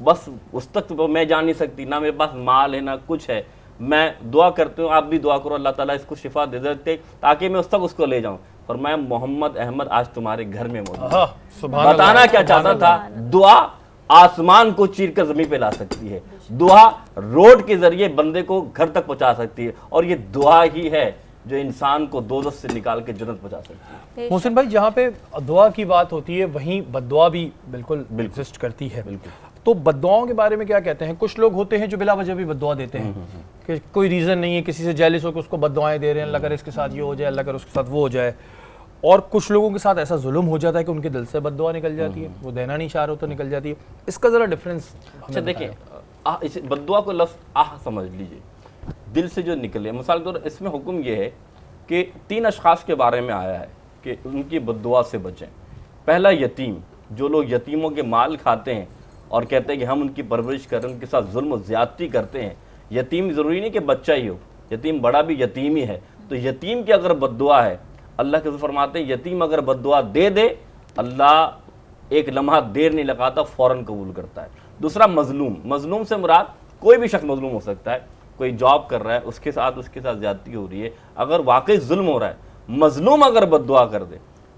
بس اس تک میں جا نہیں سکتی، نہ میرے پاس مال ہے نہ کچھ ہے، میں دعا کرتی ہوں آپ بھی دعا کرو اللہ تعالیٰ اس کو شفا دے دیتے تاکہ میں اس تک اس کو لے جاؤں۔ فرمایا محمد احمد آج تمہارے گھر میں موجود ہے۔ بتانا کیا چاہتا تھا؟ دعا آسمان کو چیر کر زمین پہ لا سکتی ہے، دعا روڈ کے ذریعے بندے کو گھر تک پہنچا سکتی ہے، اور یہ دعا ہی ہے جو انسان کو دوزخ سے نکال کے جنت پہنچا سکتی ہے۔ محسن بھائی جہاں پہ دعا کی بات ہوتی ہے وہیں بد دعا بھی بالکل ایگزسٹ کرتی ہے۔ تو بددعاؤں کے بارے میں کیا کہتے ہیں؟ کچھ لوگ ہوتے ہیں جو بلا وجہ بھی بددعا دیتے ہیں کہ کوئی ریزن نہیں ہے, کسی سے جیلس ہو کے اس کو بددعائیں دے رہے ہیں, اللہ کرے اس کے ساتھ یہ ہو جائے, اللہ کرے اس کے ساتھ وہ ہو جائے. اور کچھ لوگوں کے ساتھ ایسا ظلم ہو جاتا ہے کہ ان کے دل سے بددعا نکل جاتی ہے, وہ دینا نہیں چاہ رہے تو نکل جاتی ہے. اس کا ذرا ڈفرینس. اچھا دیکھیں, بددعا کو لفظ سمجھ لیجئے, دل سے جو نکلے. مثال کے طور پر اس میں حکم یہ ہے کہ 3 اشخاص کے بارے میں آیا ہے کہ ان کی بددعا سے بچیں. پہلا یتیم, جو لوگ یتیموں کے مال کھاتے ہیں اور کہتے ہیں کہ ہم ان کی پرورش کریں, ان کے ساتھ ظلم و زیادتی کرتے ہیں. یتیم ضروری نہیں کہ بچہ ہی ہو, یتیم بڑا بھی یتیم ہی ہے. تو یتیم کی اگر بددعا ہے, اللہ کے رسول فرماتے ہیں یتیم اگر بددعا دے اللہ ایک لمحہ دیر نہیں لگاتا, فوراً قبول کرتا ہے. دوسرا مظلوم, مظلوم سے مراد کوئی بھی شخص مظلوم ہو سکتا ہے. کوئی جاب کر رہا ہے, اس کے ساتھ زیادتی ہو رہی ہے, اگر واقعی ظلم ہو رہا ہے, مظلوم اگر بددعا کر دے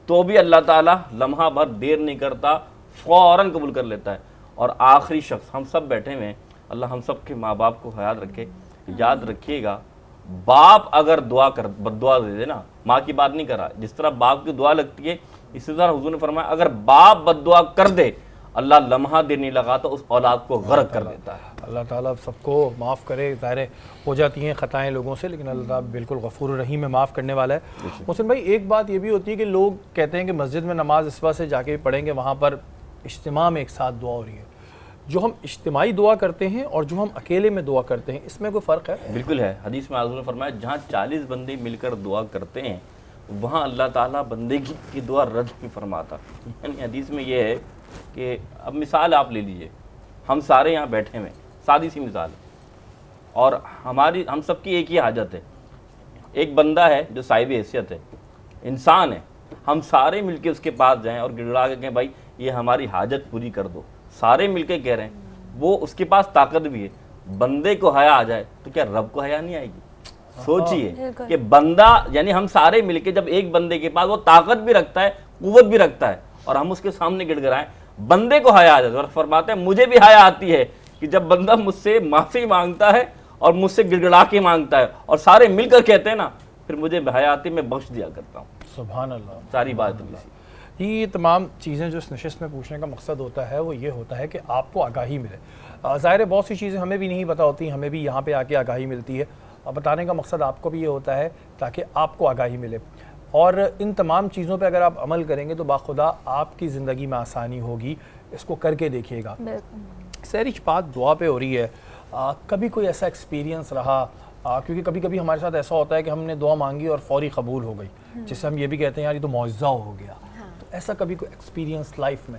تو بھی اللہ تعالیٰ لمحہ بھر دیر نہیں کرتا, فوراً قبول کر لیتا ہے. اور آخری شخص, ہم سب بیٹھے ہوئے ہیں, اللہ ہم سب کے ماں باپ کو حیات رکھے. یاد رکھیے گا, باپ اگر بددعا دے دے نا, ماں کی بات نہیں کر رہا, جس طرح باپ کی دعا لگتی ہے اسی طرح حضور نے فرمایا اگر باپ بددعا کر دے اللہ لمحہ دیر نہیں لگاتا, اس اولاد کو غرق کر دیتا ہے. اللہ تعالیٰ سب کو معاف کرے. ظاہر ہو جاتی ہیں خطائیں لوگوں سے, لیکن اللہ تعالیٰ بالکل غفور الرحیم ہے, معاف کرنے والا ہے. محسن بھائی, ایک بات یہ بھی ہوتی ہے کہ لوگ کہتے ہیں کہ مسجد میں نماز اس وجہ سے جا کے پڑھیں گے, وہاں پر اجتماع میں ایک ساتھ دعا ہو رہی ہے. جو ہم اجتماعی دعا کرتے ہیں اور جو ہم اکیلے میں دعا کرتے ہیں, اس میں کوئی فرق ہے؟ بالکل ہے. حدیث میں حضور نے فرمایا جہاں 40 بندے مل کر دعا کرتے ہیں وہاں اللہ تعالیٰ بندے کی دعا رد نہیں فرماتا. یعنی حدیث میں یہ ہے کہ اب مثال آپ لے لیجئے, ہم سارے یہاں بیٹھے ہوئے, سادی سی مثال, اور ہم سب کی ایک ہی حاجت ہے. ایک بندہ ہے جو صاحب حیثیت ہے, انسان ہے, ہم سارے مل کے اس کے پاس جائیں اور گڑگڑا کے کہیں بھائی یہ ہماری حاجت پوری کر دو, سارے مل کے کہہ رہے ہیں, وہ اس کے پاس طاقت بھی ہے, بندے کو حیا آ جائے تو کیا رب کو حیا نہیں آئے گی؟ سوچئے کہ بندہ, یعنی ہم سارے مل کے جب ایک بندے کے پاس وہ طاقت بھی رکھتا ہے, قوت بھی رکھتا ہے, اور ہم اس کے سامنے گڑ گڑائیں, بندے کو حیا آ جائے. اور فرماتے ہیں مجھے بھی حیا آتی ہے کہ جب بندہ مجھ سے معافی مانگتا ہے اور مجھ سے گڑگڑا کے مانگتا ہے اور سارے مل کر کہتے ہیں نا, پھر مجھے حیا آتی ہے, میں بخش دیا کرتا ہوں. سبحان اللہ. ساری بات یہ تمام چیزیں جو اس نشست میں پوچھنے کا مقصد ہوتا ہے وہ یہ ہوتا ہے کہ آپ کو آگاہی ملے. ظاہر ہے بہت سی چیزیں ہمیں بھی نہیں پتہ ہوتی, ہمیں بھی یہاں پہ آ کے آگاہی ملتی ہے. بتانے کا مقصد آپ کو بھی یہ ہوتا ہے تاکہ آپ کو آگاہی ملے, اور ان تمام چیزوں پہ اگر آپ عمل کریں گے تو باخدا آپ کی زندگی میں آسانی ہوگی. اس کو کر کے دیکھیے گا. سحری کی بات دعا پہ ہو رہی ہے, کبھی کوئی ایسا ایکسپیرینس رہا, کیونکہ کبھی کبھی ہمارے ساتھ ایسا ہوتا ہے کہ ہم نے دعا مانگی اور فوری قبول ہو گئی, جس سے ہم یہ بھی کہتے ہیں یار یہ تو معجزہ ہو گیا. تو ایسا کبھی کوئی ایکسپیرینس لائف میں؟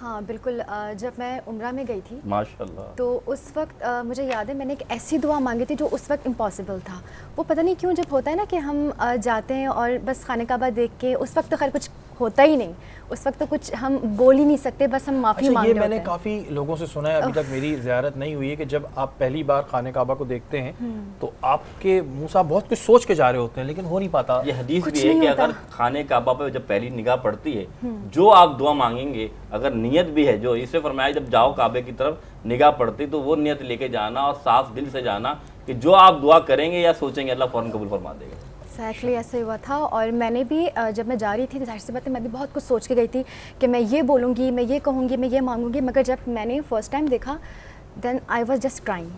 ہاں بالکل. جب میں عمرہ میں گئی تھی ماشاءاللہ, تو اس وقت مجھے یاد ہے میں نے ایک ایسی دعا مانگی تھی جو اس وقت امپاسبل تھا. وہ پتہ نہیں کیوں جب ہوتا ہے نا کہ ہم جاتے ہیں اور بس خانہ کعبہ دیکھ کے, اس وقت تو خیر کچھ ہوتا ہی نہیں, اس وقت تو کچھ ہم بول ہی نہیں سکتے, بس ہم معافی مانگ رہے ہوتے ہیں. یہ میں نے کافی لوگوں سے سنا ہے, ابھی تک میری زیارت نہیں ہوئی ہے, کہ جب آپ پہلی بار خانہ کعبہ کو دیکھتے ہیں تو آپ کے منہ سے بہت کچھ سوچ کے جا رہے ہوتے ہیں لیکن ہو نہیں پاتا. یہ حدیث بھی ہے کہ اگر خانہ کعبہ پہ جب پہلی نگاہ پڑتی ہے, جو آپ دعا مانگیں گے اگر نیت بھی ہے, جو اس سے فرمایا جب جاؤ کعبے کی طرف نگاہ پڑتی تو وہ نیت لے کے جانا اور صاف دل سے جانا کہ جو آپ دعا کریں گے یا سوچیں گے اللہ فوراً قبول فرما دے گا. ایگزیکٹلی ایسے ہوا تھا. اور میں نے بھی جب میں جا رہی تھی ظاہر سی بات ہے میں بھی بہت کچھ سوچ کے گئی تھی کہ میں یہ بولوں گی, میں یہ کہوں گی, میں یہ مانگوں گی, مگر جب میں نے فرسٹ ٹائم دیکھا دین آئی واز جسٹ کرائنگ.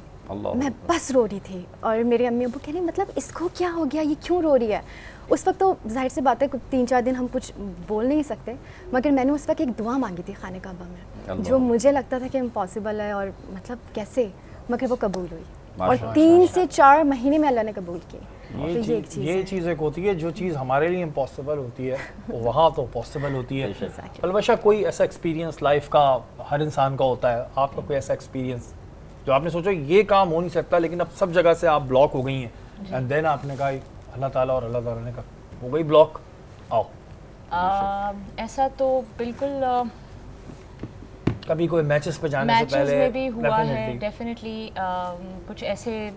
میں بس رو رہی تھی, اور میرے امی ابو کہہ رہے مطلب اس کو کیا ہو گیا, یہ کیوں رو رہی ہے. اس وقت تو ظاہر سی بات ہے 3-4 دن ہم کچھ بول نہیں سکتے, مگر میں نے اس وقت ایک دعا مانگی تھی خانہ کعبہ میں جو مجھے لگتا تھا کہ امپاسبل ہے, اور مطلب کیسے, مگر وہ قبول ہوئی, اور 3 سے 4 مہینے میں اللہ نے قبول کی. یہ چیز ایک ہوتی ہے, جو چیز ہمارے لیے امپاسبل ہوتی ہے وہاں تو پاسبل ہوتی ہے. البتہ کوئی ایسا ایکسپیرینس لائف کا ہر انسان کا ہوتا ہے, آپ کا کوئی ایسا ایکسپیرینس جو آپ نے سوچا یہ کام ہو نہیں سکتا لیکن اب سب جگہ سے آپ بلاک ہو گئی ہیں, اینڈ دین آپ نے کہا اللہ تعالیٰ اور اللہ تعالیٰ نے کہا ہو گئی بلاک, آؤ. ایسا تو بالکل کبھی کوئی میچز پہ جانے سے پہلے میں بھی ہوا ہے ڈیفینیٹلی. کچھ ایسے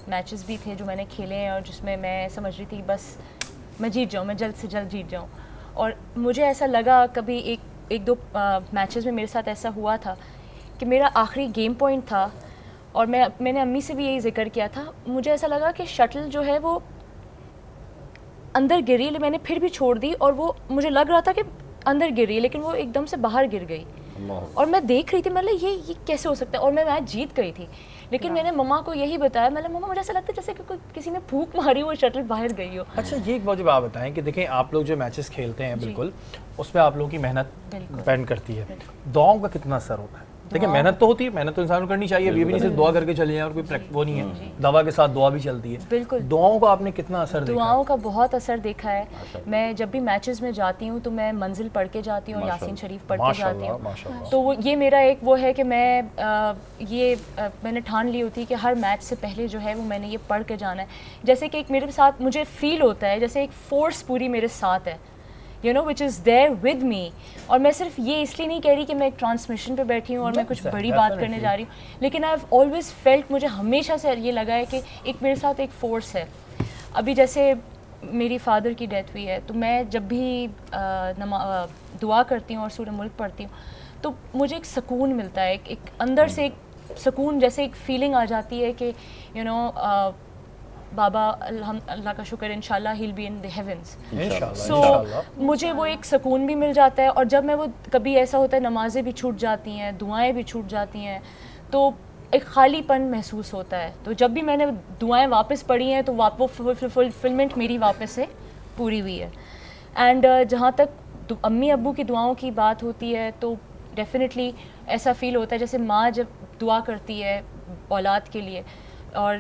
میچز بھی تھے جو میں نے کھیلے ہیں اور جس میں میں سمجھ رہی تھی بس میں جیت جاؤں, میں جلد سے جلد جیت جاؤں, اور مجھے ایسا لگا کبھی ایک دو میچز میں میرے ساتھ ایسا ہوا تھا کہ میرا آخری گیم پوائنٹ تھا, اور میں نے امی سے بھی یہی ذکر کیا تھا, مجھے ایسا لگا کہ شٹل جو ہے وہ اندر گری, میں نے پھر بھی چھوڑ دی, اور وہ مجھے لگ رہا تھا کہ اندر گر رہی لیکن وہ ایک دم سے باہر گر گئی. اور میں دیکھ رہی تھی مطلب یہ کیسے ہو سکتا ہے, اور میں میچ جیت گئی تھی, لیکن میں نے مما کو یہی بتایا, مطلب مما مجھے ایسا لگتا ہے جیسے کہ کسی نے پھونک ماری وہ شٹل باہر گئی ہو. اچھا یہ ایک مجھے بات بتائیں کہ دیکھیں آپ لوگ جو میچز کھیلتے ہیں بالکل اس میں آپ لوگوں کی محنت ڈپینڈ کرتی ہے, دعاؤں کا کتنا اثر ہوتا ہے؟ دیکھیں محنت تو ہوتی ہے, محنت تو انسان کو کرنی چاہیے, یہ بھی نہیں صرف دعا کر کے چلے جائیں اور کوئی وہ نہیں ہے, دوا کے ساتھ دعا بھی چلتی ہے. بالکل, دعاؤں کا آپ نے کتنا اثر دیکھا؟ دعاؤں کا بہت اثر دیکھا ہے. میں جب بھی میچز میں جاتی ہوں تو میں منزل پڑھ کے جاتی ہوں, یاسین شریف پڑھ کے جاتی ہوں. تو یہ میرا ایک وہ ہے کہ میں نے ٹھان لی ہوتی ہے کہ ہر میچ سے پہلے جو ہے وہ میں نے یہ پڑھ کے جانا ہے. جیسے کہ ایک میرے ساتھ مجھے فیل ہوتا ہے جیسے ایک فورس پوری میرے ساتھ ہے, you know which is there with me. اور میں صرف یہ اس لیے نہیں کہہ رہی کہ میں ایک ٹرانسمیشن پہ بیٹھی ہوں اور میں کچھ بڑی بات کرنے جا رہی ہوں, لیکن آئی ہیو آلویز فیلٹ, مجھے ہمیشہ سے یہ لگا ہے کہ ایک میرے ساتھ ایک فورس ہے. ابھی جیسے میری فادر کی ڈیتھ ہوئی ہے تو میں جب بھی دعا کرتی ہوں اور سورہ ملک پڑھتی ہوں تو مجھے ایک سکون ملتا ہے, ایک اندر سے ایک سکون جیسے ایک فیلنگ آ جاتی ہے کہ یو نو بابا اللہ کا شکر انشاءاللہ he'll be in the heavens. So مجھے وہ ایک سکون بھی مل جاتا ہے. اور جب میں وہ کبھی ایسا ہوتا ہے نمازیں بھی چھوٹ جاتی ہیں, دعائیں بھی چھوٹ جاتی ہیں, تو ایک خالی پن محسوس ہوتا ہے. تو جب بھی میں نے دعائیں واپس پڑھی ہیں تو وہ فلفلمنٹ میری واپس سے پوری ہوئی ہے. اینڈ جہاں تک امی ابو کی دعاؤں کی بات ہوتی ہے تو ڈیفینیٹلی ایسا فیل ہوتا ہے جیسے ماں جب دعا کرتی ہے اولاد کے لیے اور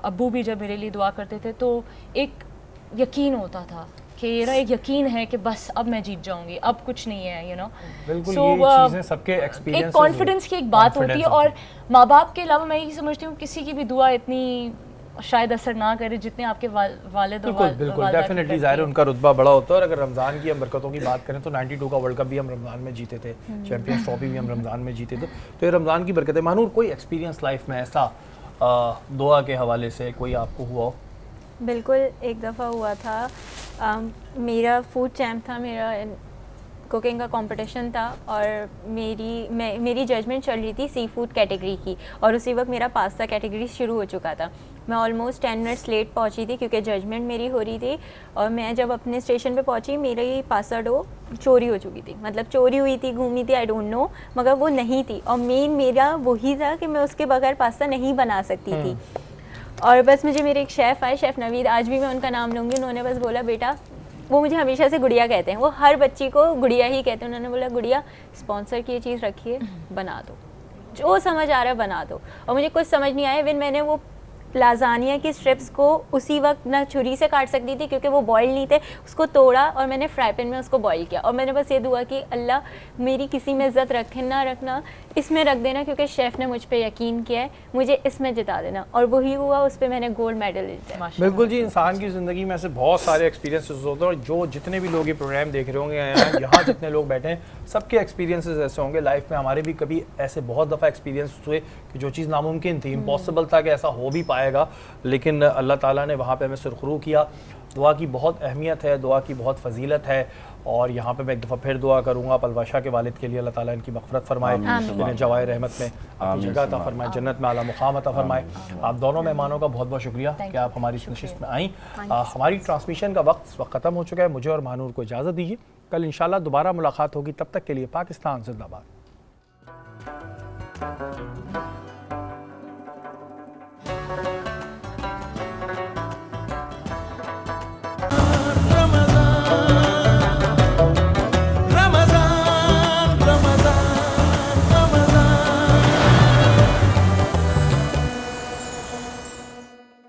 ابو بھی جب میرے لیے دعا کرتے تھے تو ایک یقین ہوتا تھا کہ یہ نا ایک یقین ہے کہ بس اب میں جیت جاؤں گی, اب کچھ نہیں ہے, یو نو. بالکل سو یہ چیزیں سب کے ایکسپیرینس, ایک کانفیڈنس کی ایک بات ہوتی ہے. اور ماں باپ کے علاوہ میں یہی سمجھتی ہوں کسی کی بھی دعا اتنی شاید اثر نہ کرے جتنے آپ کے والد اور بالکل بالکل ڈیفینیٹلی ظاہر ہے ان کا رتبہ بڑا ہوتا ہے. اور اگر رمضان کی ہم برکتوں کی بات کریں تو 92 کا ورلڈ کپ بھی ہم رمضان میں جیتے تھے, چیمپئنز ٹرافی بھی ہم رمضان میں جیتے تھے, تو یہ رمضان کی برکت ہے. مانور کوئی ایکسپیرینس لائف میں ایسا دعا کے حوالے سے کوئی آپ کو ہوا ہو؟ بالکل, ایک دفعہ ہوا تھا, میرا فوڈ چیمپ تھا, میرا کوکنگ کا کمپٹیشن تھا اور میری ججمنٹ چل رہی تھی سی فوڈ کیٹیگری کی, اور اسی وقت میرا پاستا کیٹیگری شروع ہو چکا تھا. میں آلموسٹ 10 منٹس لیٹ پہنچی تھی کیونکہ ججمنٹ میری ہو رہی تھی, اور میں جب اپنے اسٹیشن پہ پہنچی میری پاستا ڈو چوری ہو چکی تھی. مطلب چوری ہوئی تھی, گھومی تھی, آئی ڈونٹ نو, مگر وہ نہیں تھی. اور مین میرا وہی تھا کہ میں اس کے بغیر پاستا نہیں بنا سکتی تھی. اور بس مجھے میرے ایک شیف آئے, شیف نوید, آج بھی میں ان کا نام لوں گی, انہوں نے بس بولا بیٹا, وہ مجھے ہمیشہ سے گڑیا کہتے ہیں, وہ ہر بچی کو گڑیا ہی کہتے ہیں, انہوں نے بولا گڑیا اسپانسر کی یہ چیز رکھیے, بنا دو, جو سمجھ آ رہا ہے بنا دو. اور مجھے کچھ سمجھ نہیں آیا. میں نے وہ لازانیہ کی اسٹرپس کو اسی وقت نہ چھری سے کاٹ سکتی تھی کیونکہ وہ بوائل نہیں تھے, اس کو توڑا اور میں نے فرائی پین میں اس کو بوائل کیا. اور میں نے بس یہ دعا کی, اللہ میری کسی میں عزت رکھے نہ رکھنا, اس میں رکھ دینا کیونکہ شیف نے مجھ پہ یقین کیا ہے, مجھے اس میں جتا دینا. اور وہی ہوا, اس پہ میں نے گولڈ میڈل جیتا. بالکل جی, انسان کی زندگی میں ایسے بہت سارے ایکسپیرینسز ہوتے ہیں, اور جو جتنے بھی لوگ یہ پروگرام دیکھ رہے ہوں گے, یہاں جتنے لوگ بیٹھے ہیں, سب کے ایکسپیرینسز ایسے ہوں گے. لائف میں ہمارے بھی کبھی ایسے بہت دفعہ ایکسپیرینس ہوئے کہ جو چیز ناممکن تھی, امپاسبل تھا کہ ایسا ہو بھی پائے گا, لیکن اللہ تعالیٰ نے وہاں پہ ہمیں سرخرو کیا. دعا کی بہت اہمیت ہے, دعا کی بہت فضیلت ہے. اور یہاں پہ میں ایک دفعہ پھر دعا کروں گا پلواشا کے والد کے لیے, اللہ تعالیٰ ان کی مغفرت فرمائے, انہیں جوائے رحمت میں اپنی جگہ عطا فرمائے, جنت میں اعلیٰ مقام عطا فرمائے. آپ دونوں مہمانوں کا بہت بہت شکریہ کہ آپ ہماری اس نشست میں آئیں. ہماری ٹرانسمیشن کا وقت اس وقت ختم ہو چکا ہے. مجھے اور مانور کو اجازت دیجیے, کل انشاءاللہ دوبارہ ملاقات ہوگی. تب تک کے لیے پاکستان زندہ باد.